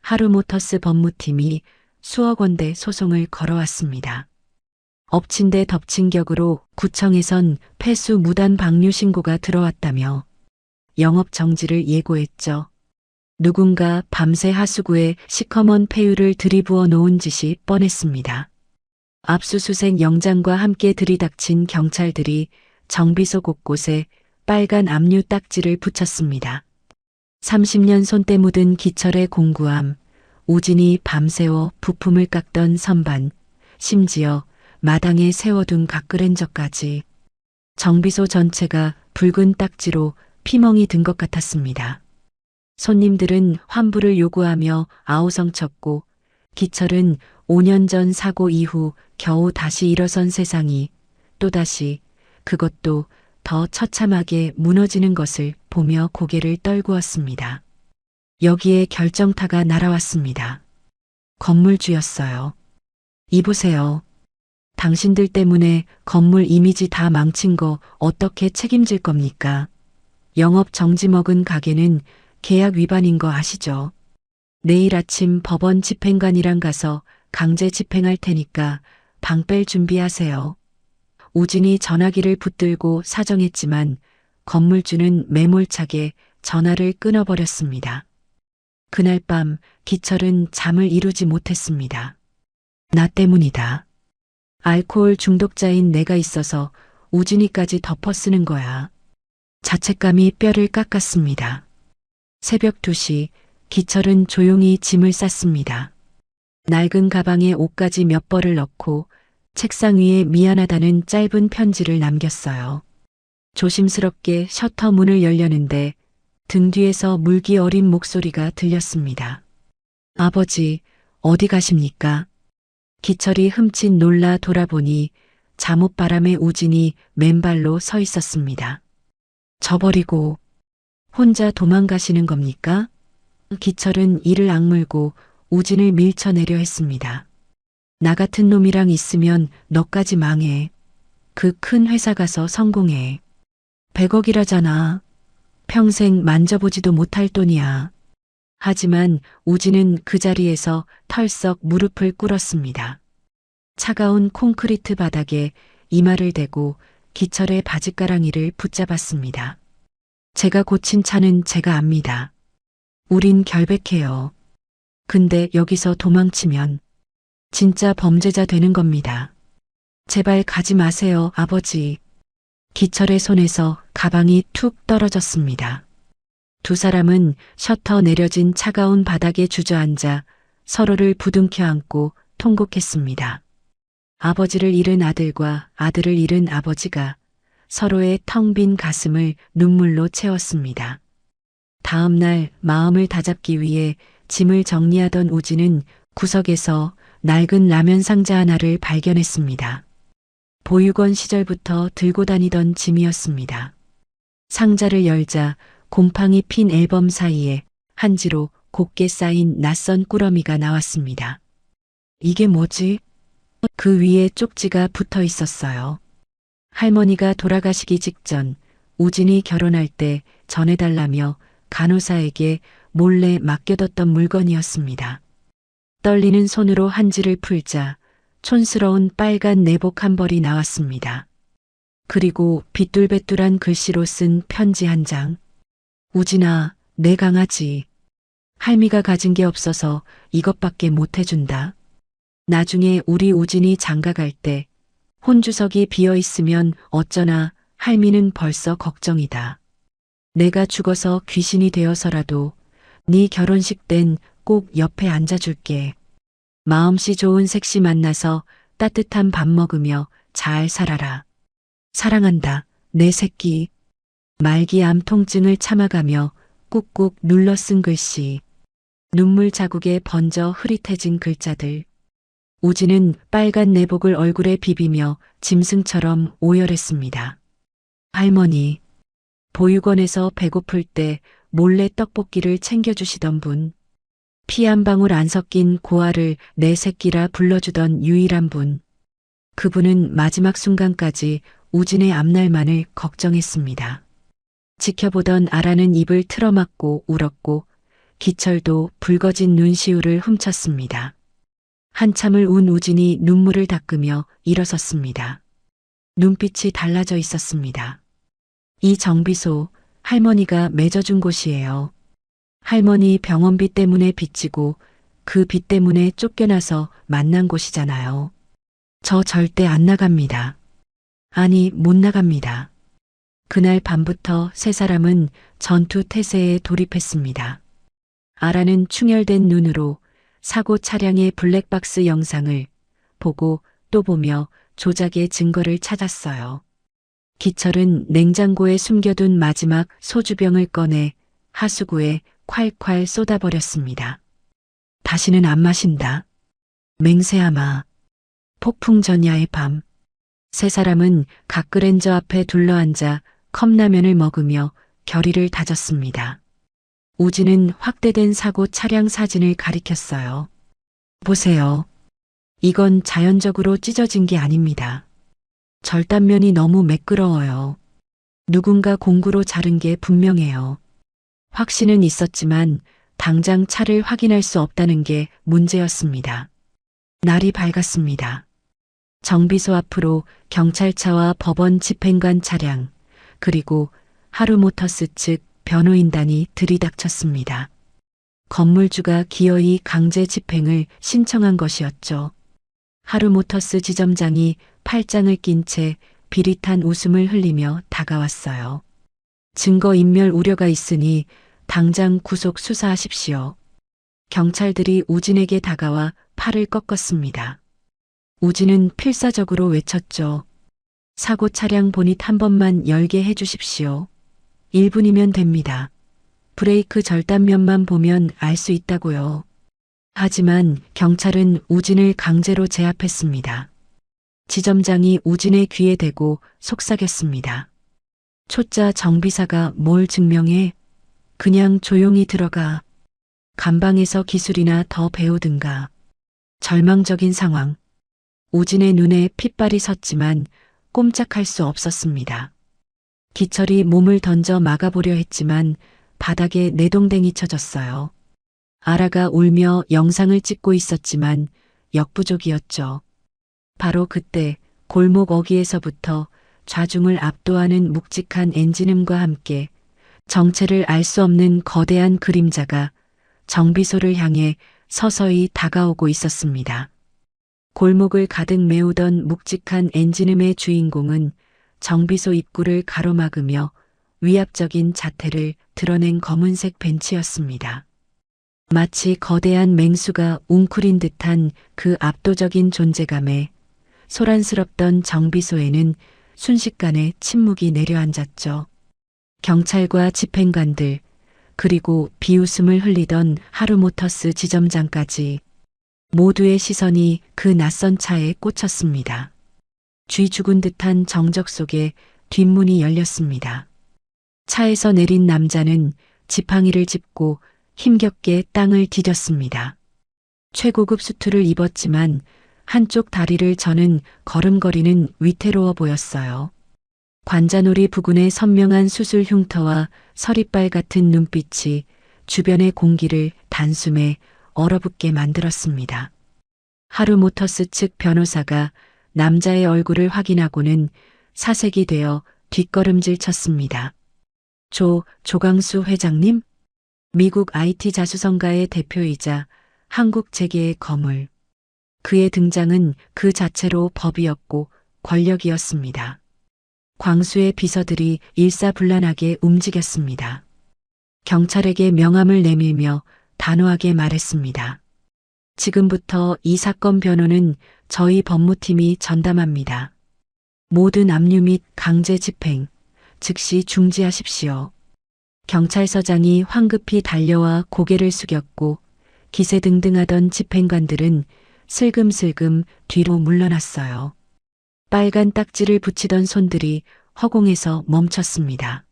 하루모터스 법무팀이 수억 원대 소송을 걸어왔습니다. 엎친 데 덮친 격으로 구청에선 폐수 무단 방류 신고가 들어왔다며 영업 정지를 예고했죠. 누군가 밤새 하수구에 시커먼 폐유를 들이부어 놓은 짓이 뻔했습니다. 압수수색 영장과 함께 들이닥친 경찰들이 정비소 곳곳에 빨간 압류 딱지를 붙였습니다. 30년 손때 묻은 기철의 공구함, 우진이 밤새워 부품을 깎던 선반, 심지어 마당에 세워둔 각그랜저까지 정비소 전체가 붉은 딱지로 피멍이 든 것 같았습니다. 손님들은 환불을 요구하며 아우성쳤고 기철은 5년 전 사고 이후 겨우 다시 일어선 세상이 또다시 그것도 더 처참하게 무너지는 것을 보며 고개를 떨구었습니다. 여기에 결정타가 날아왔습니다. 건물주였어요. 이보세요. 당신들 때문에 건물 이미지 다 망친 거 어떻게 책임질 겁니까? 영업 정지 먹은 가게는 계약 위반인 거 아시죠? 내일 아침 법원 집행관이랑 가서 강제 집행할 테니까 방 뺄 준비하세요. 우진이 전화기를 붙들고 사정했지만 건물주는 매몰차게 전화를 끊어버렸습니다. 그날 밤 기철은 잠을 이루지 못했습니다. 나 때문이다. 알코올 중독자인 내가 있어서 우진이까지 덮어쓰는 거야. 자책감이 뼈를 깎았습니다. 새벽 2시 기철은 조용히 짐을 쌌습니다. 낡은 가방에 옷까지 몇 벌을 넣고 책상 위에 미안하다는 짧은 편지를 남겼어요. 조심스럽게 셔터 문을 열려는데 등 뒤에서 물기 어린 목소리가 들렸습니다. 아버지, 어디 가십니까? 기철이 흠칫 놀라 돌아보니 잠옷바람에 우진이 맨발로 서 있었습니다. 저버리고 혼자 도망가시는 겁니까? 기철은 이를 악물고 우진을 밀쳐내려 했습니다. 나 같은 놈이랑 있으면 너까지 망해. 그 큰 회사 가서 성공해. 100억이라잖아. 평생 만져보지도 못할 돈이야. 하지만 우진은 그 자리에서 털썩 무릎을 꿇었습니다. 차가운 콘크리트 바닥에 이마를 대고 기철의 바짓가랑이를 붙잡았습니다. 제가 고친 차는 제가 압니다. 우린 결백해요. 근데 여기서 도망치면 진짜 범죄자 되는 겁니다. 제발 가지 마세요, 아버지. 기철의 손에서 가방이 툭 떨어졌습니다. 두 사람은 셔터 내려진 차가운 바닥에 주저앉아 서로를 부둥켜 안고 통곡했습니다. 아버지를 잃은 아들과 아들을 잃은 아버지가 서로의 텅 빈 가슴을 눈물로 채웠습니다. 다음 날 마음을 다잡기 위해 짐을 정리하던 우진은 구석에서 낡은 라면 상자 하나를 발견했습니다. 보육원 시절부터 들고 다니던 짐이었습니다. 상자를 열자 곰팡이 핀 앨범 사이에 한지로 곱게 쌓인 낯선 꾸러미가 나왔습니다. 이게 뭐지? 그 위에 쪽지가 붙어 있었어요. 할머니가 돌아가시기 직전 우진이 결혼할 때 전해달라며 간호사에게 몰래 맡겨뒀던 물건이었습니다. 떨리는 손으로 한지를 풀자 촌스러운 빨간 내복 한 벌이 나왔습니다. 그리고 비뚤배뚤한 글씨로 쓴 편지 한 장. 우진아, 내 강아지. 할미가 가진 게 없어서 이것밖에 못 해준다. 나중에 우리 우진이 장가갈 때 혼주석이 비어 있으면 어쩌나 할미는 벌써 걱정이다. 내가 죽어서 귀신이 되어서라도 네 결혼식 땐 꼭 옆에 앉아줄게. 마음씨 좋은 색시 만나서 따뜻한 밥 먹으며 잘 살아라. 사랑한다, 내 새끼. 말기 암 통증을 참아가며 꾹꾹 눌러 쓴 글씨. 눈물 자국에 번져 흐릿해진 글자들. 우진은 빨간 내복을 얼굴에 비비며 짐승처럼 오열했습니다. 할머니, 보육원에서 배고플 때 몰래 떡볶이를 챙겨주시던 분. 피 한 방울 안 섞인 고아를 내 새끼라 불러주던 유일한 분. 그분은 마지막 순간까지 우진의 앞날만을 걱정했습니다. 지켜보던 아라는 입을 틀어막고 울었고 기철도 붉어진 눈시울을 훔쳤습니다. 한참을 운 우진이 눈물을 닦으며 일어섰습니다. 눈빛이 달라져 있었습니다. 이 정비소 할머니가 맺어준 곳이에요. 할머니 병원비 때문에 빚지고 그 빚 때문에 쫓겨나서 만난 곳이잖아요. 저 절대 안 나갑니다. 아니, 못 나갑니다. 그날 밤부터 세 사람은 전투 태세에 돌입했습니다. 아라는 충혈된 눈으로 사고 차량의 블랙박스 영상을 보고 또 보며 조작의 증거를 찾았어요. 기철은 냉장고에 숨겨둔 마지막 소주병을 꺼내 하수구에 콸콸 쏟아버렸습니다. 다시는 안 마신다. 맹세하마. 폭풍 전야의 밤. 세 사람은 각그랜저 앞에 둘러앉아 컵라면을 먹으며 결의를 다졌습니다. 우진은 확대된 사고 차량 사진을 가리켰어요. 보세요. 이건 자연적으로 찢어진 게 아닙니다. 절단면이 너무 매끄러워요. 누군가 공구로 자른 게 분명해요. 확신은 있었지만 당장 차를 확인할 수 없다는 게 문제였습니다. 날이 밝았습니다. 정비소 앞으로 경찰차와 법원 집행관 차량, 그리고 하루모터스 측 변호인단이 들이닥쳤습니다. 건물주가 기어이 강제 집행을 신청한 것이었죠. 하루모터스 지점장이 팔짱을 낀 채 비릿한 웃음을 흘리며 다가왔어요. 증거인멸 우려가 있으니 당장 구속 수사하십시오. 경찰들이 우진에게 다가와 팔을 꺾었습니다. 우진은 필사적으로 외쳤죠. 사고 차량 보닛 한 번만 열게 해주십시오. 1분이면 됩니다. 브레이크 절단면만 보면 알 수 있다고요. 하지만 경찰은 우진을 강제로 제압했습니다. 지점장이 우진의 귀에 대고 속삭였습니다. 초짜 정비사가 뭘 증명해? 그냥 조용히 들어가. 감방에서 기술이나 더 배우든가. 절망적인 상황. 우진의 눈에 핏발이 섰지만 꼼짝할 수 없었습니다. 기철이 몸을 던져 막아보려 했지만 바닥에 내동댕이 쳐졌어요. 아라가 울며 영상을 찍고 있었지만 역부족이었죠. 바로 그때 골목 어귀에서부터 좌중을 압도하는 묵직한 엔진음과 함께 정체를 알 수 없는 거대한 그림자가 정비소를 향해 서서히 다가오고 있었습니다. 골목을 가득 메우던 묵직한 엔진음의 주인공은 정비소 입구를 가로막으며 위압적인 자태를 드러낸 검은색 벤치였습니다. 마치 거대한 맹수가 웅크린 듯한 그 압도적인 존재감에 소란스럽던 정비소에는 순식간에 침묵이 내려앉았죠. 경찰과 집행관들, 그리고 비웃음을 흘리던 하루모터스 지점장까지 모두의 시선이 그 낯선 차에 꽂혔습니다. 쥐 죽은 듯한 정적 속에 뒷문이 열렸습니다. 차에서 내린 남자는 지팡이를 짚고 힘겹게 땅을 디뎠습니다. 최고급 수트를 입었지만 한쪽 다리를 저는 걸음걸이는 위태로워 보였어요. 관자놀이 부근의 선명한 수술 흉터와 서리빨 같은 눈빛이 주변의 공기를 단숨에 얼어붙게 만들었습니다. 하루모터스 측 변호사가 남자의 얼굴을 확인하고는 사색이 되어 뒷걸음질 쳤습니다. 조강수 회장님? 미국 IT 자수성가의 대표이자 한국 재계의 거물. 그의 등장은 그 자체로 법이었고 권력이었습니다. 광수의 비서들이 일사불란하게 움직였습니다. 경찰에게 명함을 내밀며 단호하게 말했습니다. 지금부터 이 사건 변호는 저희 법무팀이 전담합니다. 모든 압류 및 강제 집행, 즉시 중지하십시오. 경찰서장이 황급히 달려와 고개를 숙였고 기세등등하던 집행관들은 슬금슬금 뒤로 물러났어요. 빨간 딱지를 붙이던 손들이 허공에서 멈췄습니다.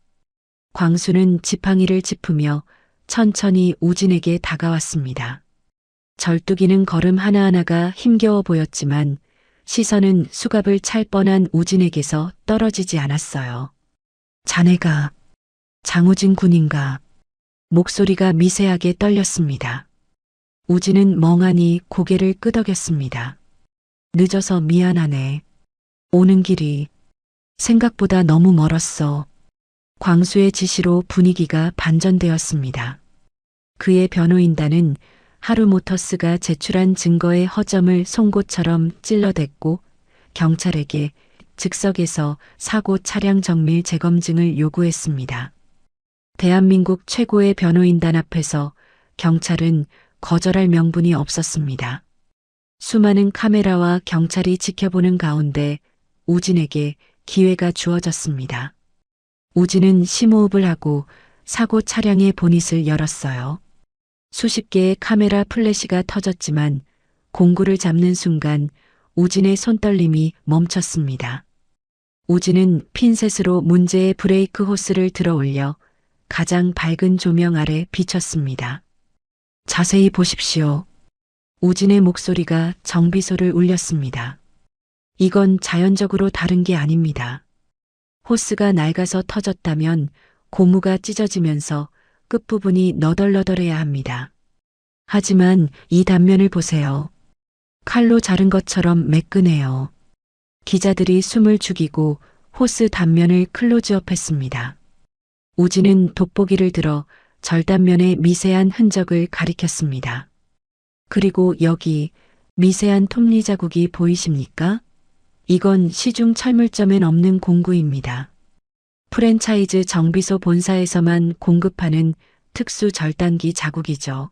광수는 지팡이를 짚으며 천천히 우진에게 다가왔습니다. 절뚝이는 걸음 하나하나가 힘겨워 보였지만 시선은 수갑을 찰 뻔한 우진에게서 떨어지지 않았어요. 자네가 장우진 군인가? 목소리가 미세하게 떨렸습니다. 우진은 멍하니 고개를 끄덕였습니다. 늦어서 미안하네. 오는 길이 생각보다 너무 멀었어. 광수의 지시로 분위기가 반전되었습니다. 그의 변호인단은 하루모터스가 제출한 증거의 허점을 송곳처럼 찔러댔고 경찰에게 즉석에서 사고 차량 정밀 재검증을 요구했습니다. 대한민국 최고의 변호인단 앞에서 경찰은 거절할 명분이 없었습니다. 수많은 카메라와 경찰이 지켜보는 가운데 우진에게 기회가 주어졌습니다. 우진은 심호흡을 하고 사고 차량의 보닛을 열었어요. 수십 개의 카메라 플래시가 터졌지만 공구를 잡는 순간 우진의 손떨림이 멈췄습니다. 우진은 핀셋으로 문제의 브레이크 호스를 들어 올려 가장 밝은 조명 아래 비쳤습니다. 자세히 보십시오. 우진의 목소리가 정비소를 울렸습니다. 이건 자연적으로 다른 게 아닙니다. 호스가 낡아서 터졌다면 고무가 찢어지면서 끝부분이 너덜너덜해야 합니다. 하지만 이 단면을 보세요. 칼로 자른 것처럼 매끈해요. 기자들이 숨을 죽이고 호스 단면을 클로즈업했습니다. 우진은 돋보기를 들어 절단면의 미세한 흔적을 가리켰습니다. 그리고 여기 미세한 톱니 자국이 보이십니까? 이건 시중 철물점엔 없는 공구입니다. 프랜차이즈 정비소 본사에서만 공급하는 특수 절단기 자국이죠.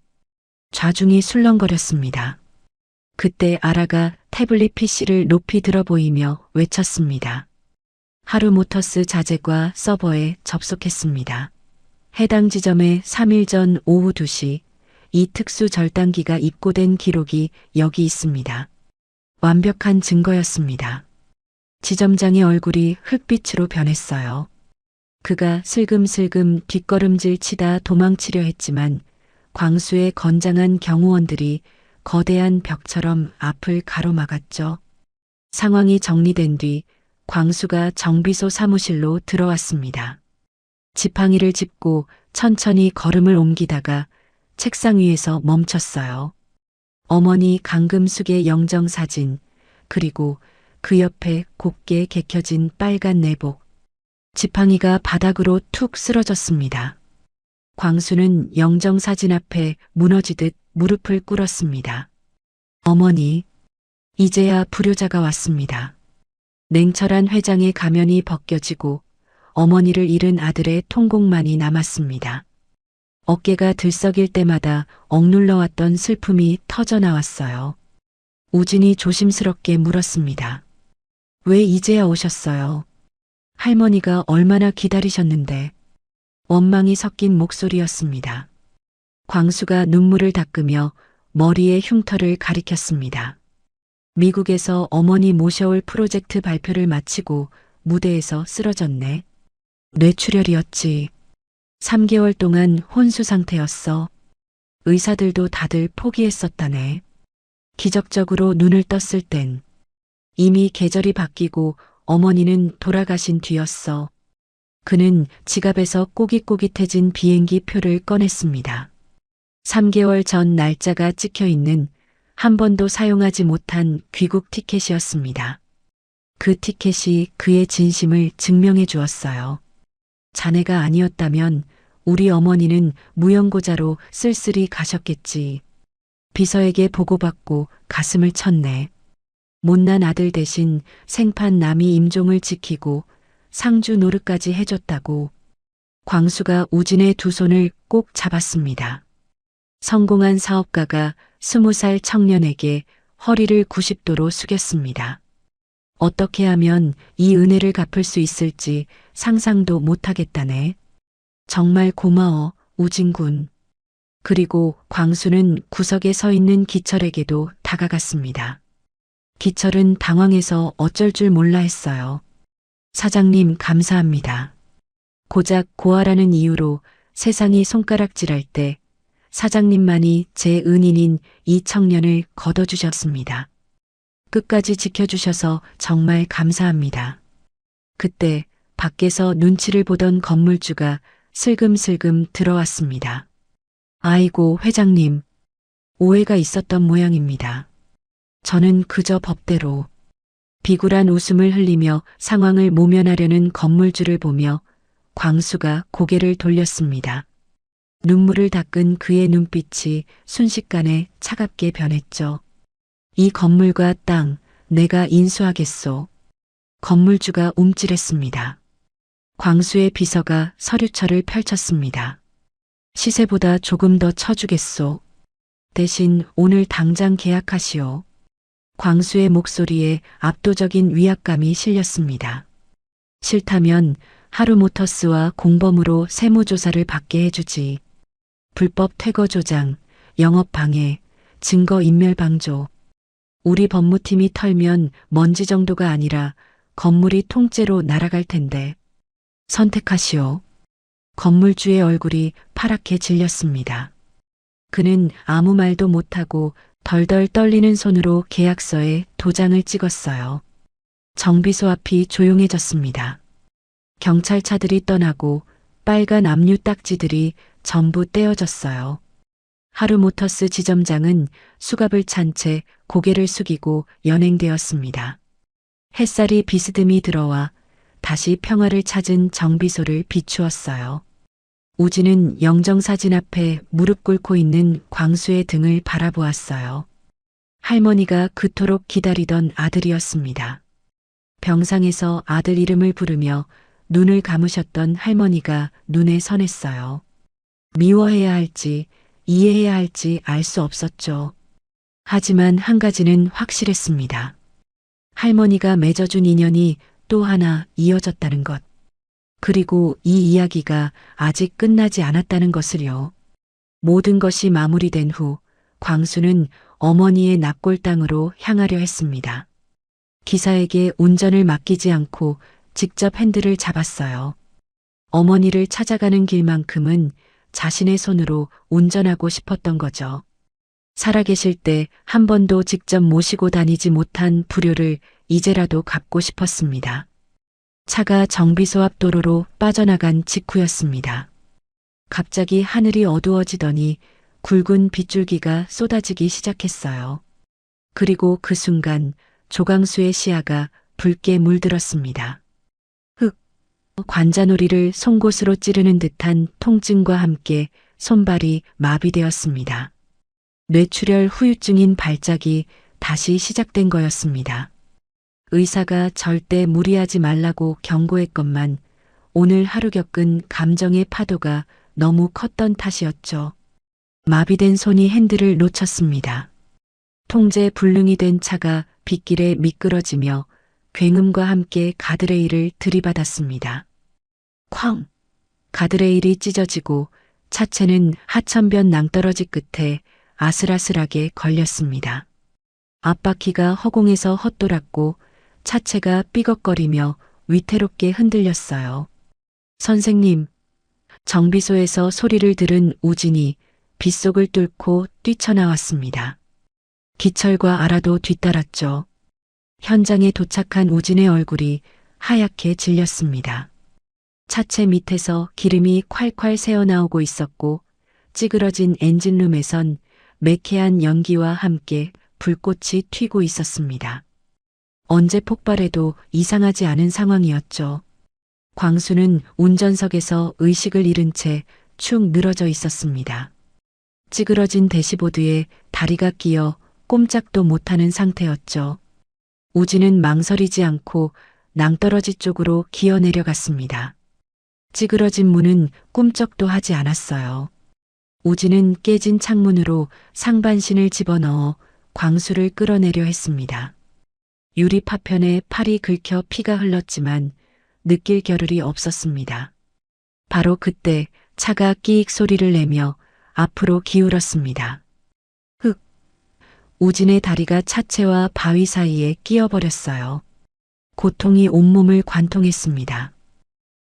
좌중이 술렁거렸습니다. 그때 아라가 태블릿 PC를 높이 들어 보이며 외쳤습니다. 하루모터스 자재과 서버에 접속했습니다. 해당 지점에 3일 전 오후 2시 이 특수 절단기가 입고된 기록이 여기 있습니다. 완벽한 증거였습니다. 지점장의 얼굴이 흑빛으로 변했어요. 그가 슬금슬금 뒷걸음질 치다 도망치려 했지만 광수의 건장한 경호원들이 거대한 벽처럼 앞을 가로막았죠. 상황이 정리된 뒤 광수가 정비소 사무실로 들어왔습니다. 지팡이를 짚고 천천히 걸음을 옮기다가 책상 위에서 멈췄어요. 어머니 강금숙의 영정사진, 그리고 그 옆에 곱게 개켜진 빨간 내복. 지팡이가 바닥으로 툭 쓰러졌습니다. 광수는 영정사진 앞에 무너지듯 무릎을 꿇었습니다. 어머니, 이제야 불효자가 왔습니다. 냉철한 회장의 가면이 벗겨지고 어머니를 잃은 아들의 통곡만이 남았습니다. 어깨가 들썩일 때마다 억눌러왔던 슬픔이 터져나왔어요. 우진이 조심스럽게 물었습니다. 왜 이제야 오셨어요? 할머니가 얼마나 기다리셨는데. 원망이 섞인 목소리였습니다. 광수가 눈물을 닦으며 머리에 흉터를 가리켰습니다. 미국에서 어머니 모셔올 프로젝트 발표를 마치고 무대에서 쓰러졌네. 뇌출혈이었지. 3개월 동안 혼수 상태였어. 의사들도 다들 포기했었다네. 기적적으로 눈을 떴을 땐 이미 계절이 바뀌고 어머니는 돌아가신 뒤였어. 그는 지갑에서 꼬깃꼬깃해진 비행기 표를 꺼냈습니다. 3개월 전 날짜가 찍혀 있는 한 번도 사용하지 못한 귀국 티켓이었습니다. 그 티켓이 그의 진심을 증명해 주었어요. 자네가 아니었다면 우리 어머니는 무용고자로 쓸쓸히 가셨겠지. 비서에게 보고받고 가슴을 쳤네. 못난 아들 대신 생판 남이 임종을 지키고 상주 노릇까지 해줬다고. 광수가 우진의 두 손을 꼭 잡았습니다. 성공한 사업가가 20살 청년에게 허리를 90도로 숙였습니다. 어떻게 하면 이 은혜를 갚을 수 있을지 상상도 못하겠다네. 정말 고마워, 우진군. 그리고 광수는 구석에 서 있는 기철에게도 다가갔습니다. 기철은 당황해서 어쩔 줄 몰라 했어요. 사장님 감사합니다. 고작 고아라는 이유로 세상이 손가락질할 때 사장님만이 제 은인인 이 청년을 걷어주셨습니다. 끝까지 지켜주셔서 정말 감사합니다. 그때 밖에서 눈치를 보던 건물주가 슬금슬금 들어왔습니다. 아이고 회장님, 오해가 있었던 모양입니다. 저는 그저 법대로. 비굴한 웃음을 흘리며 상황을 모면하려는 건물주를 보며 광수가 고개를 돌렸습니다. 눈물을 닦은 그의 눈빛이 순식간에 차갑게 변했죠. 이 건물과 땅 내가 인수하겠소. 건물주가 움찔했습니다. 광수의 비서가 서류철을 펼쳤습니다. 시세보다 조금 더 쳐주겠소. 대신 오늘 당장 계약하시오. 광수의 목소리에 압도적인 위압감이 실렸습니다. 싫다면 하루모터스와 공범으로 세무조사를 받게 해주지. 불법 퇴거 조장, 영업방해, 증거인멸방조. 우리 법무팀이 털면 먼지 정도가 아니라 건물이 통째로 날아갈 텐데. 선택하시오. 건물주의 얼굴이 파랗게 질렸습니다. 그는 아무 말도 못하고 덜덜 떨리는 손으로 계약서에 도장을 찍었어요. 정비소 앞이 조용해졌습니다. 경찰차들이 떠나고 빨간 압류 딱지들이 전부 떼어졌어요. 하루모터스 지점장은 수갑을 찬 채 고개를 숙이고 연행되었습니다. 햇살이 비스듬히 들어와 다시 평화를 찾은 정비소를 비추었어요. 우진은 영정사진 앞에 무릎 꿇고 있는 광수의 등을 바라보았어요. 할머니가 그토록 기다리던 아들이었습니다. 병상에서 아들 이름을 부르며 눈을 감으셨던 할머니가 눈에 선했어요. 미워해야 할지 이해해야 할지 알 수 없었죠. 하지만 한 가지는 확실했습니다. 할머니가 맺어준 인연이 또 하나 이어졌다는 것. 그리고 이 이야기가 아직 끝나지 않았다는 것을요. 모든 것이 마무리된 후 광수는 어머니의 납골 땅으로 향하려 했습니다. 기사에게 운전을 맡기지 않고 직접 핸들을 잡았어요. 어머니를 찾아가는 길만큼은 자신의 손으로 운전하고 싶었던 거죠. 살아계실 때 한 번도 직접 모시고 다니지 못한 불효를 이제라도 갚고 싶었습니다. 차가 정비소 앞 도로로 빠져나간 직후였습니다. 갑자기 하늘이 어두워지더니 굵은 빗줄기가 쏟아지기 시작했어요. 그리고 그 순간 조강수의 시야가 붉게 물들었습니다. 흑! 관자놀이를 송곳으로 찌르는 듯한 통증과 함께 손발이 마비되었습니다. 뇌출혈 후유증인 발작이 다시 시작된 거였습니다. 의사가 절대 무리하지 말라고 경고했건만 오늘 하루 겪은 감정의 파도가 너무 컸던 탓이었죠. 마비된 손이 핸들을 놓쳤습니다. 통제 불능이 된 차가 빗길에 미끄러지며 굉음과 함께 가드레일을 들이받았습니다. 쾅! 가드레일이 찢어지고 차체는 하천변 낭떠러지 끝에 아슬아슬하게 걸렸습니다. 앞바퀴가 허공에서 헛돌았고 차체가 삐걱거리며 위태롭게 흔들렸어요. 선생님, 정비소에서 소리를 들은 우진이 빗속을 뚫고 뛰쳐나왔습니다. 기철과 아라도 뒤따랐죠. 현장에 도착한 우진의 얼굴이 하얗게 질렸습니다. 차체 밑에서 기름이 콸콸 새어나오고 있었고 찌그러진 엔진룸에선 매캐한 연기와 함께 불꽃이 튀고 있었습니다. 언제 폭발해도 이상하지 않은 상황이었죠. 광수는 운전석에서 의식을 잃은 채 축 늘어져 있었습니다. 찌그러진 대시보드에 다리가 끼어 꼼짝도 못하는 상태였죠. 우진은 망설이지 않고 낭떠러지 쪽으로 기어 내려갔습니다. 찌그러진 문은 꿈쩍도 하지 않았어요. 우진은 깨진 창문으로 상반신을 집어넣어 광수를 끌어내려 했습니다. 유리 파편에 팔이 긁혀 피가 흘렀지만 느낄 겨를이 없었습니다. 바로 그때 차가 끼익 소리를 내며 앞으로 기울었습니다. 흑! 우진의 다리가 차체와 바위 사이에 끼어버렸어요. 고통이 온몸을 관통했습니다.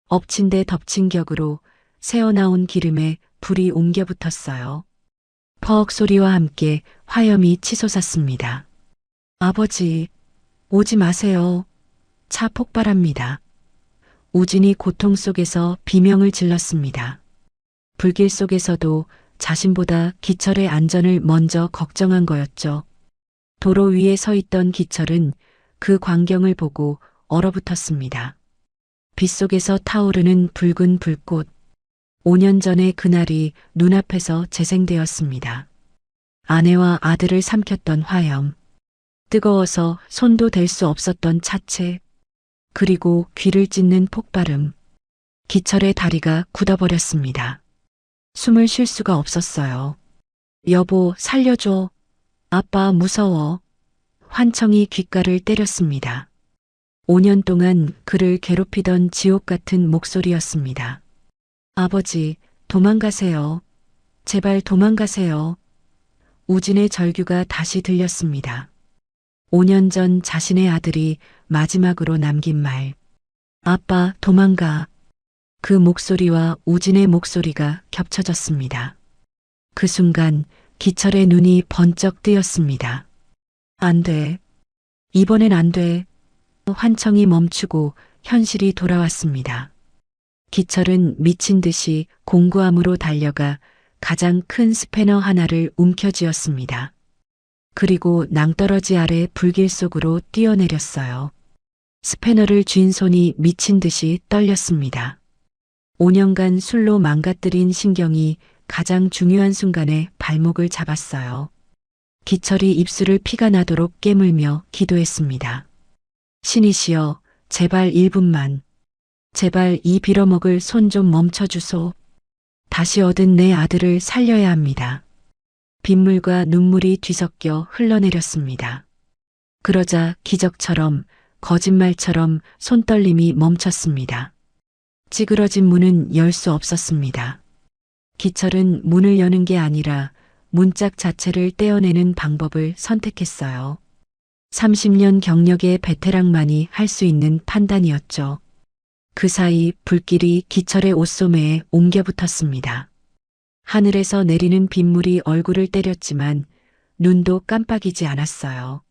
엎친 데 덮친 격으로 새어나온 기름에 불이 옮겨 붙었어요. 퍽 소리와 함께 화염이 치솟았습니다. 아버지, 오지 마세요. 차 폭발합니다. 우진이 고통 속에서 비명을 질렀습니다. 불길 속에서도 자신보다 기철의 안전을 먼저 걱정한 거였죠. 도로 위에 서 있던 기철은 그 광경을 보고 얼어붙었습니다. 빗속에서 타오르는 붉은 불꽃. 5년 전의 그날이 눈앞에서 재생되었습니다. 아내와 아들을 삼켰던 화염. 뜨거워서 손도 댈 수 없었던 차체. 그리고 귀를 찢는 폭발음. 기철의 다리가 굳어버렸습니다. 숨을 쉴 수가 없었어요. 여보, 살려줘. 아빠 무서워. 환청이 귓가를 때렸습니다. 5년 동안 그를 괴롭히던 지옥 같은 목소리였습니다. 아버지, 도망가세요. 제발 도망가세요. 우진의 절규가 다시 들렸습니다. 5년 전 자신의 아들이 마지막으로 남긴 말. 아빠, 도망가. 그 목소리와 우진의 목소리가 겹쳐졌습니다. 그 순간 기철의 눈이 번쩍 뜨였습니다. 안 돼. 이번엔 안 돼. 환청이 멈추고 현실이 돌아왔습니다. 기철은 미친 듯이 공구함으로 달려가 가장 큰 스패너 하나를 움켜쥐었습니다. 그리고 낭떠러지 아래 불길 속으로 뛰어내렸어요. 스패너를 쥔 손이 미친 듯이 떨렸습니다. 5년간 술로 망가뜨린 신경이 가장 중요한 순간에 발목을 잡았어요. 기철이 입술을 피가 나도록 깨물며 기도했습니다. 신이시여, 제발 1분만. 제발 이 빌어먹을 손 좀 멈춰주소. 다시 얻은 내 아들을 살려야 합니다. 빗물과 눈물이 뒤섞여 흘러내렸습니다. 그러자 기적처럼, 거짓말처럼 손떨림이 멈췄습니다. 찌그러진 문은 열 수 없었습니다. 기철은 문을 여는 게 아니라 문짝 자체를 떼어내는 방법을 선택했어요. 30년 경력의 베테랑만이 할 수 있는 판단이었죠. 그 사이 불길이 기철의 옷소매에 옮겨 붙었습니다. 하늘에서 내리는 빗물이 얼굴을 때렸지만 눈도 깜빡이지 않았어요.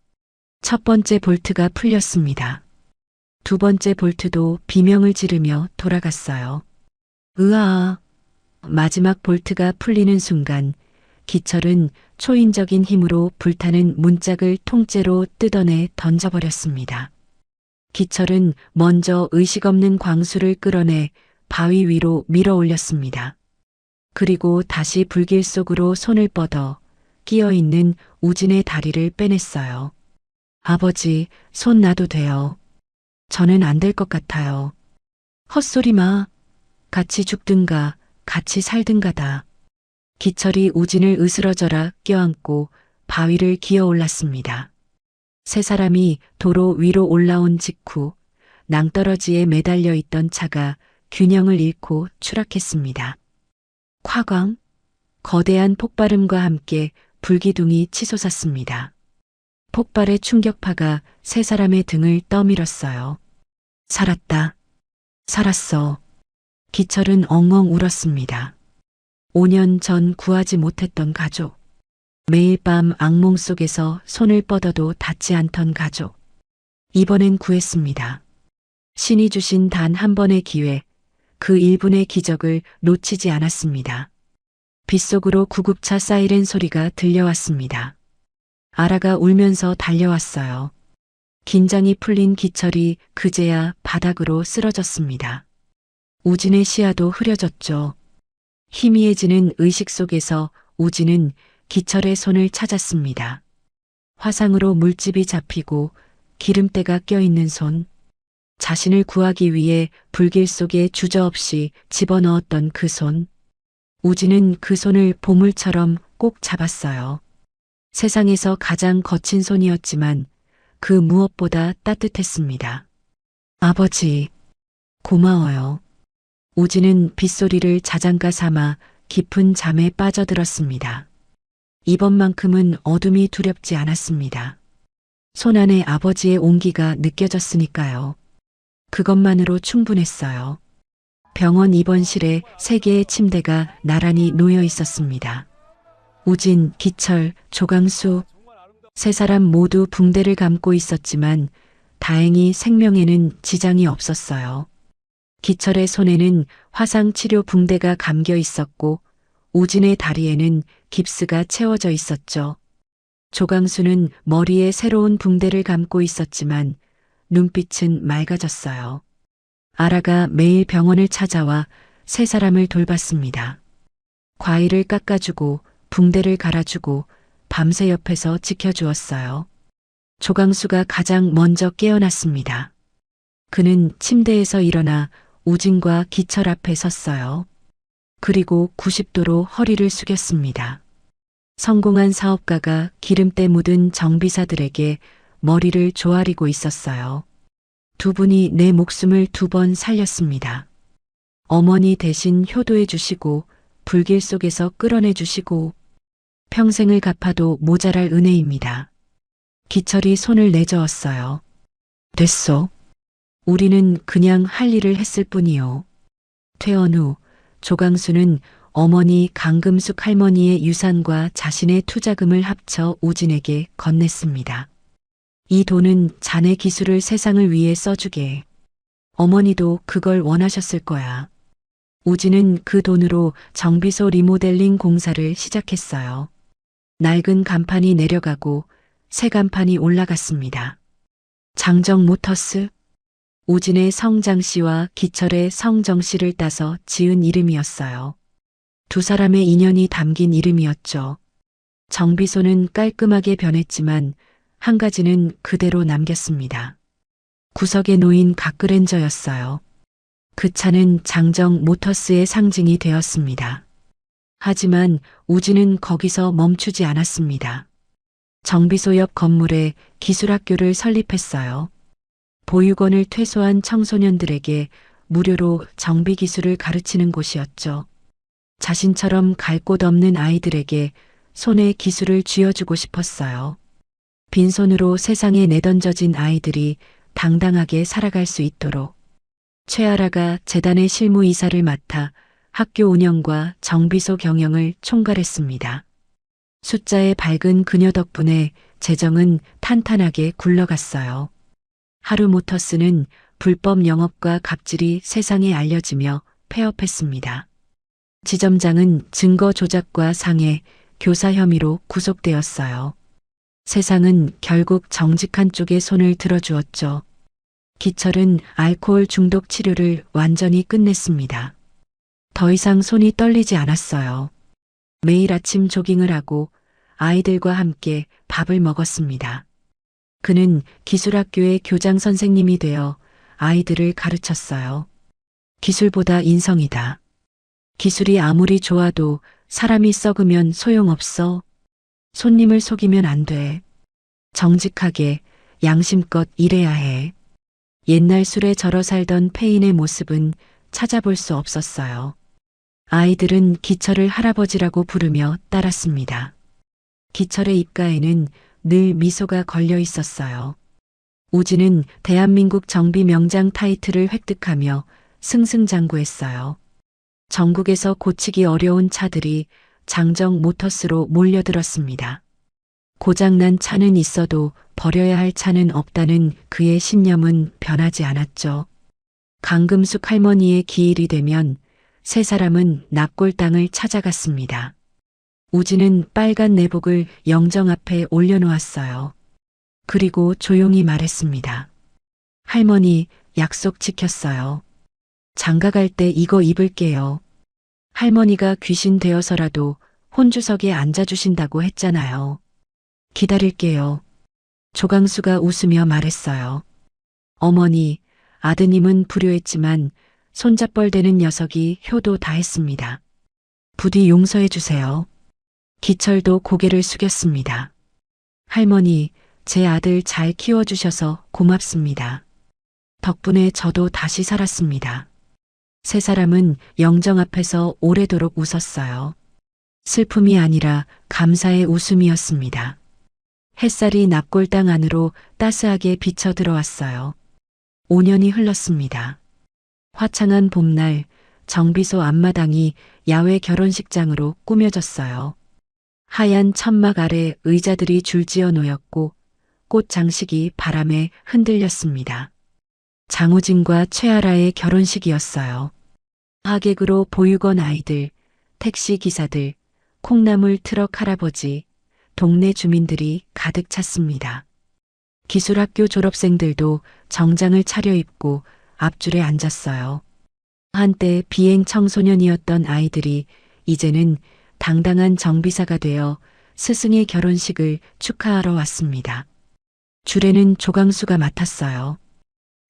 첫 번째 볼트가 풀렸습니다. 두 번째 볼트도 비명을 지르며 돌아갔어요. 으아! 마지막 볼트가 풀리는 순간 기철은 초인적인 힘으로 불타는 문짝을 통째로 뜯어내 던져버렸습니다. 기철은 먼저 의식 없는 광수를 끌어내 바위 위로 밀어 올렸습니다. 그리고 다시 불길 속으로 손을 뻗어 끼어 있는 우진의 다리를 빼냈어요. 아버지, 손 놔도 돼요. 저는 안 될 것 같아요. 헛소리 마. 같이 죽든가, 같이 살든가다. 기철이 우진을 으스러져라 껴안고 바위를 기어 올랐습니다. 세 사람이 도로 위로 올라온 직후 낭떠러지에 매달려 있던 차가 균형을 잃고 추락했습니다. 콱광, 거대한 폭발음과 함께 불기둥이 치솟았습니다. 폭발의 충격파가 세 사람의 등을 떠밀었어요. 살았다. 살았어. 기철은 엉엉 울었습니다. 5년 전 구하지 못했던 가족. 매일 밤 악몽 속에서 손을 뻗어도 닿지 않던 가족. 이번엔 구했습니다. 신이 주신 단 한 번의 기회, 그 1분의 기적을 놓치지 않았습니다. 빗속으로 구급차 사이렌 소리가 들려왔습니다. 아라가 울면서 달려왔어요. 긴장이 풀린 기철이 그제야 바닥으로 쓰러졌습니다. 우진의 시야도 흐려졌죠. 희미해지는 의식 속에서 우진은 기철의 손을 찾았습니다. 화상으로 물집이 잡히고 기름때가 껴있는 손. 자신을 구하기 위해 불길 속에 주저없이 집어넣었던 그 손. 우진은 그 손을 보물처럼 꼭 잡았어요. 세상에서 가장 거친 손이었지만 그 무엇보다 따뜻했습니다. 아버지, 고마워요. 우진은 빗소리를 자장가 삼아 깊은 잠에 빠져들었습니다. 이번만큼은 어둠이 두렵지 않았습니다. 손 안에 아버지의 온기가 느껴졌으니까요. 그것만으로 충분했어요. 병원 입원실에 3개의 침대가 나란히 놓여 있었습니다. 우진, 기철, 조강수, 세 사람 모두 붕대를 감고 있었지만 다행히 생명에는 지장이 없었어요. 기철의 손에는 화상치료 붕대가 감겨 있었고 우진의 다리에는 깁스가 채워져 있었죠. 조강수는 머리에 새로운 붕대를 감고 있었지만 눈빛은 맑아졌어요. 아라가 매일 병원을 찾아와 세 사람을 돌봤습니다. 과일을 깎아주고 붕대를 갈아주고 밤새 옆에서 지켜주었어요. 조강수가 가장 먼저 깨어났습니다. 그는 침대에서 일어나 우진과 기철 앞에 섰어요. 그리고 90도로 허리를 숙였습니다. 성공한 사업가가 기름때 묻은 정비사들에게 머리를 조아리고 있었어요. 두 분이 내 목숨을 2번 살렸습니다. 어머니 대신 효도해 주시고 불길 속에서 끌어내 주시고 평생을 갚아도 모자랄 은혜입니다. 기철이 손을 내저었어요. 됐소. 우리는 그냥 할 일을 했을 뿐이요. 퇴원 후 조강수는 어머니 강금숙 할머니의 유산과 자신의 투자금을 합쳐 우진에게 건넸습니다. 이 돈은 자네 기술을 세상을 위해 써주게. 어머니도 그걸 원하셨을 거야. 우진은 그 돈으로 정비소 리모델링 공사를 시작했어요. 낡은 간판이 내려가고 새 간판이 올라갔습니다. 장정 모터스. 우진의 성장 씨와 기철의 성정 씨를 따서 지은 이름이었어요. 두 사람의 인연이 담긴 이름이었죠. 정비소는 깔끔하게 변했지만 한 가지는 그대로 남겼습니다. 구석에 놓인 갓그랜저였어요. 그 차는 장정 모터스의 상징이 되었습니다. 하지만 우진은 거기서 멈추지 않았습니다. 정비소 옆 건물에 기술학교를 설립했어요. 보육원을 퇴소한 청소년들에게 무료로 정비 기술을 가르치는 곳이었죠. 자신처럼 갈 곳 없는 아이들에게 손에 기술을 쥐어주고 싶었어요. 빈손으로 세상에 내던져진 아이들이 당당하게 살아갈 수 있도록. 최아라가 재단의 실무이사를 맡아 학교 운영과 정비소 경영을 총괄했습니다. 숫자의 밝은 그녀 덕분에 재정은 탄탄하게 굴러갔어요. 하루모터스는 불법 영업과 갑질이 세상에 알려지며 폐업했습니다. 지점장은 증거 조작과 상해, 교사 혐의로 구속되었어요. 세상은 결국 정직한 쪽에 손을 들어주었죠. 기철은 알코올 중독 치료를 완전히 끝냈습니다. 더 이상 손이 떨리지 않았어요. 매일 아침 조깅을 하고 아이들과 함께 밥을 먹었습니다. 그는 기술학교의 교장 선생님이 되어 아이들을 가르쳤어요. 기술보다 인성이다. 기술이 아무리 좋아도 사람이 썩으면 소용없어. 손님을 속이면 안 돼. 정직하게 양심껏 일해야 해. 옛날 술에 절어 살던 폐인의 모습은 찾아볼 수 없었어요. 아이들은 기철을 할아버지라고 부르며 따랐습니다. 기철의 입가에는 늘 미소가 걸려 있었어요. 우진은 대한민국 정비 명장 타이틀을 획득하며 승승장구했어요. 전국에서 고치기 어려운 차들이 장정 모터스로 몰려들었습니다. 고장난 차는 있어도 버려야 할 차는 없다는 그의 신념은 변하지 않았죠. 강금숙 할머니의 기일이 되면 세 사람은 납골 땅을 찾아갔습니다. 우진은 빨간 내복을 영정 앞에 올려놓았어요. 그리고 조용히 말했습니다. 할머니, 약속 지켰어요. 장가 갈 때 이거 입을게요. 할머니가 귀신 되어서라도 혼주석에 앉아주신다고 했잖아요. 기다릴게요. 조강수가 웃으며 말했어요. 어머니, 아드님은 불효했지만 손잡벌 되는 녀석이 효도 다했습니다. 부디 용서해 주세요. 기철도 고개를 숙였습니다. 할머니, 제 아들 잘 키워주셔서 고맙습니다. 덕분에 저도 다시 살았습니다. 세 사람은 영정 앞에서 오래도록 웃었어요. 슬픔이 아니라 감사의 웃음이었습니다. 햇살이 납골 땅 안으로 따스하게 비쳐 들어왔어요. 5년이 흘렀습니다. 화창한 봄날 정비소 앞마당이 야외 결혼식장으로 꾸며졌어요. 하얀 천막 아래 의자들이 줄지어 놓였고 꽃 장식이 바람에 흔들렸습니다. 장우진과 최아라의 결혼식이었어요. 하객으로 보육원 아이들, 택시 기사들, 콩나물 트럭 할아버지, 동네 주민들이 가득 찼습니다. 기술학교 졸업생들도 정장을 차려입고 앞줄에 앉았어요. 한때 비행 청소년이었던 아이들이 이제는 당당한 정비사가 되어 스승의 결혼식을 축하하러 왔습니다. 줄에는 조강수가 맡았어요.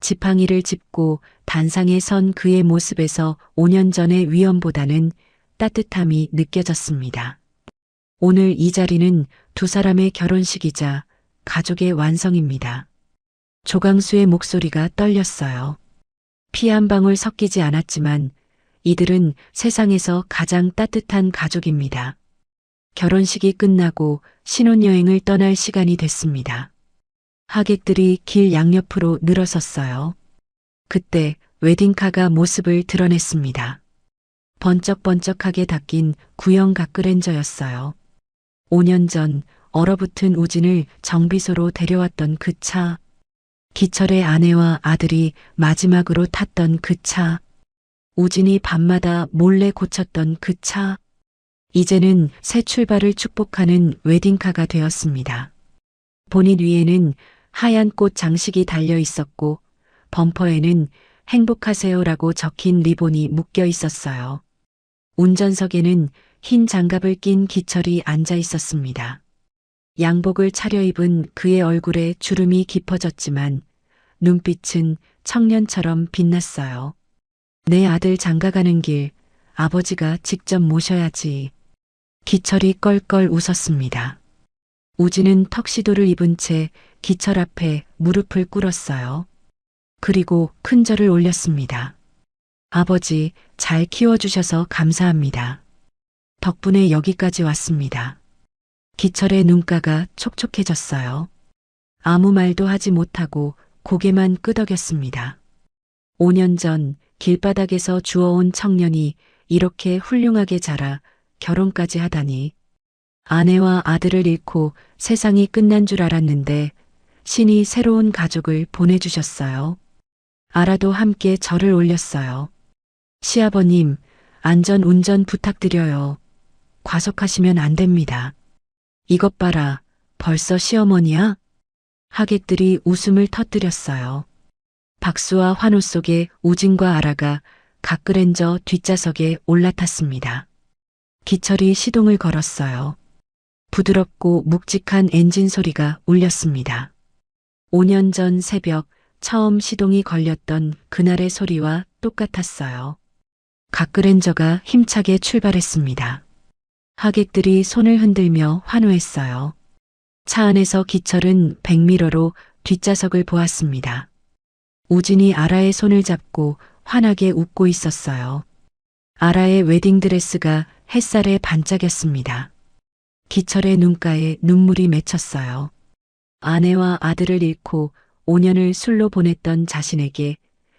지팡이를 짚고 단상에 선 그의 모습에서 5년 전의 위엄보다는 따뜻함이 느껴졌습니다. 오늘 이 자리는 두 사람의 결혼식이자 가족의 완성입니다. 조강수의 목소리가 떨렸어요. 피 한 방울 섞이지 않았지만 이들은 세상에서 가장 따뜻한 가족입니다. 결혼식이 끝나고 신혼여행을 떠날 시간이 됐습니다. 하객들이 길 양옆으로 늘어섰어요. 그때 웨딩카가 모습을 드러냈습니다. 번쩍번쩍하게 닦인 구형 가크렌저였어요. 5년 전 얼어붙은 우진을 정비소로 데려왔던 그 차. 기철의 아내와 아들이 마지막으로 탔던 그 차. 우진이 밤마다 몰래 고쳤던 그 차. 이제는 새 출발을 축복하는 웨딩카가 되었습니다. 본닛 위에는 하얀 꽃 장식이 달려 있었고 범퍼에는 행복하세요라고 적힌 리본이 묶여 있었어요. 운전석에는 흰 장갑을 낀 기철이 앉아 있었습니다. 양복을 차려입은 그의 얼굴에 주름이 깊어졌지만 눈빛은 청년처럼 빛났어요. 내 아들 장가가는 길 아버지가 직접 모셔야지. 기철이 껄껄 웃었습니다. 우진은 턱시도를 입은 채 기철 앞에 무릎을 꿇었어요. 그리고 큰 절을 올렸습니다. 아버지, 잘 키워주셔서 감사합니다. 덕분에 여기까지 왔습니다. 기철의 눈가가 촉촉해졌어요. 아무 말도 하지 못하고 고개만 끄덕였습니다. 5년 전 길바닥에서 주워온 청년이 이렇게 훌륭하게 자라 결혼까지 하다니. 아내와 아들을 잃고 세상이 끝난 줄 알았는데 신이 새로운 가족을 보내주셨어요. 아라도 함께 절을 올렸어요. 시아버님, 안전 운전 부탁드려요. 과속하시면 안 됩니다. 이것 봐라, 벌써 시어머니야? 하객들이 웃음을 터뜨렸어요. 박수와 환호 속에 우진과 아라가 가크렌저 뒷좌석에 올라탔습니다. 기철이 시동을 걸었어요. 부드럽고 묵직한 엔진 소리가 울렸습니다. 5년 전 새벽 처음 시동이 걸렸던 그날의 소리와 똑같았어요. 각그랜저가 힘차게 출발했습니다. 하객들이 손을 흔들며 환호했어요. 차 안에서 기철은 백미러로 뒷좌석을 보았습니다. 우진이 아라의 손을 잡고 환하게 웃고 있었어요. 아라의 웨딩드레스가 햇살에 반짝였습니다. 기철의 눈가에 눈물이 맺혔어요. 아내와 아들을 잃고 5년을 술로 보냈던 자신에게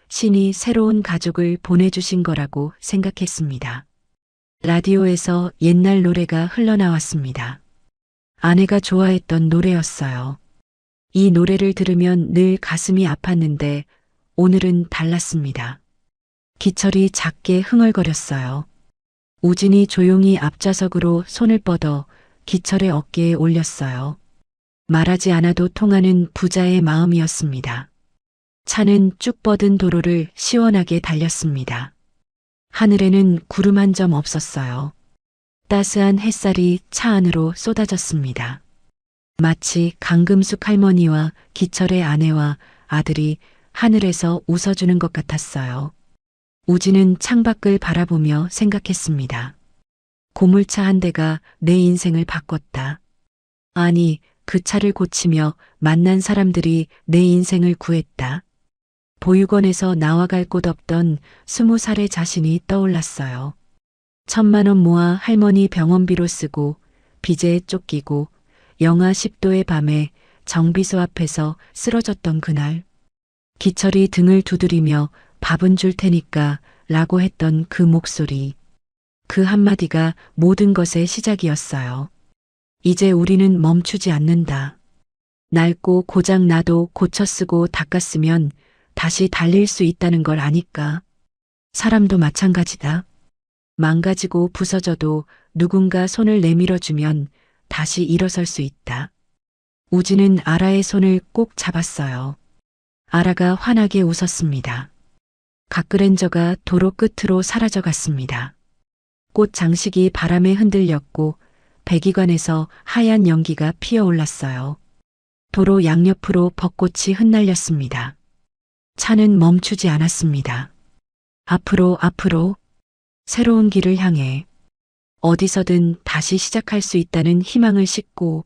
신이 새로운 가족을 보내주신 거라고 생각했습니다. 라디오에서 옛날 노래가 흘러나왔습니다. 아내가 좋아했던 노래였어요. 이 노래를 들으면 늘 가슴이 아팠는데 오늘은 달랐습니다. 기철이 작게 흥얼거렸어요. 우진이 조용히 앞좌석으로 손을 뻗어 기철의 어깨에 올렸어요. 말하지 않아도 통하는 부자의 마음이었습니다. 차는 쭉 뻗은 도로를 시원하게 달렸습니다. 하늘에는 구름 한 점 없었어요. 따스한 햇살이 차 안으로 쏟아졌습니다. 마치 강금숙 할머니와 기철의 아내와 아들이 하늘에서 웃어주는 것 같았어요. 우진은 창밖을 바라보며 생각했습니다. 고물차 한 대가 내 인생을 바꿨다. 아니, 그 차를 고치며 만난 사람들이 내 인생을 구했다. 보육원에서 나와갈 곳 없던 20살의 자신이 떠올랐어요. 1,000만 원 모아 할머니 병원비로 쓰고 빚에 쫓기고 영하 10도의 밤에 정비소 앞에서 쓰러졌던 그날. 기철이 등을 두드리며 밥은 줄 테니까 라고 했던 그 목소리. 그 한마디가 모든 것의 시작이었어요. 이제 우리는 멈추지 않는다. 낡고 고장 나도 고쳐 쓰고 닦아 쓰면 다시 달릴 수 있다는 걸 아니까. 사람도 마찬가지다. 망가지고 부서져도 누군가 손을 내밀어주면 다시 일어설 수 있다. 우진은 아라의 손을 꼭 잡았어요. 아라가 환하게 웃었습니다. 각그랜저가 도로 끝으로 사라져갔습니다. 꽃 장식이 바람에 흔들렸고 배기관에서 하얀 연기가 피어올랐어요. 도로 양옆으로 벚꽃이 흩날렸습니다. 차는 멈추지 않았습니다. 앞으로 앞으로 새로운 길을 향해 어디서든 다시 시작할 수 있다는 희망을 싣고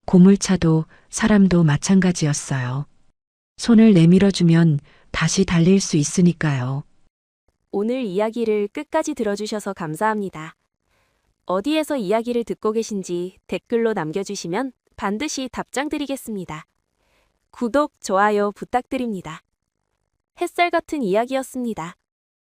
고물차도 사람도 마찬가지였어요. 손을 내밀어주면 다시 달릴 수 있으니까요. 오늘 이야기를 끝까지 들어주셔서 감사합니다. 어디에서 이야기를 듣고 계신지 댓글로 남겨주시면 반드시 답장 드리겠습니다. 구독, 좋아요 부탁드립니다. 햇살 같은 이야기였습니다.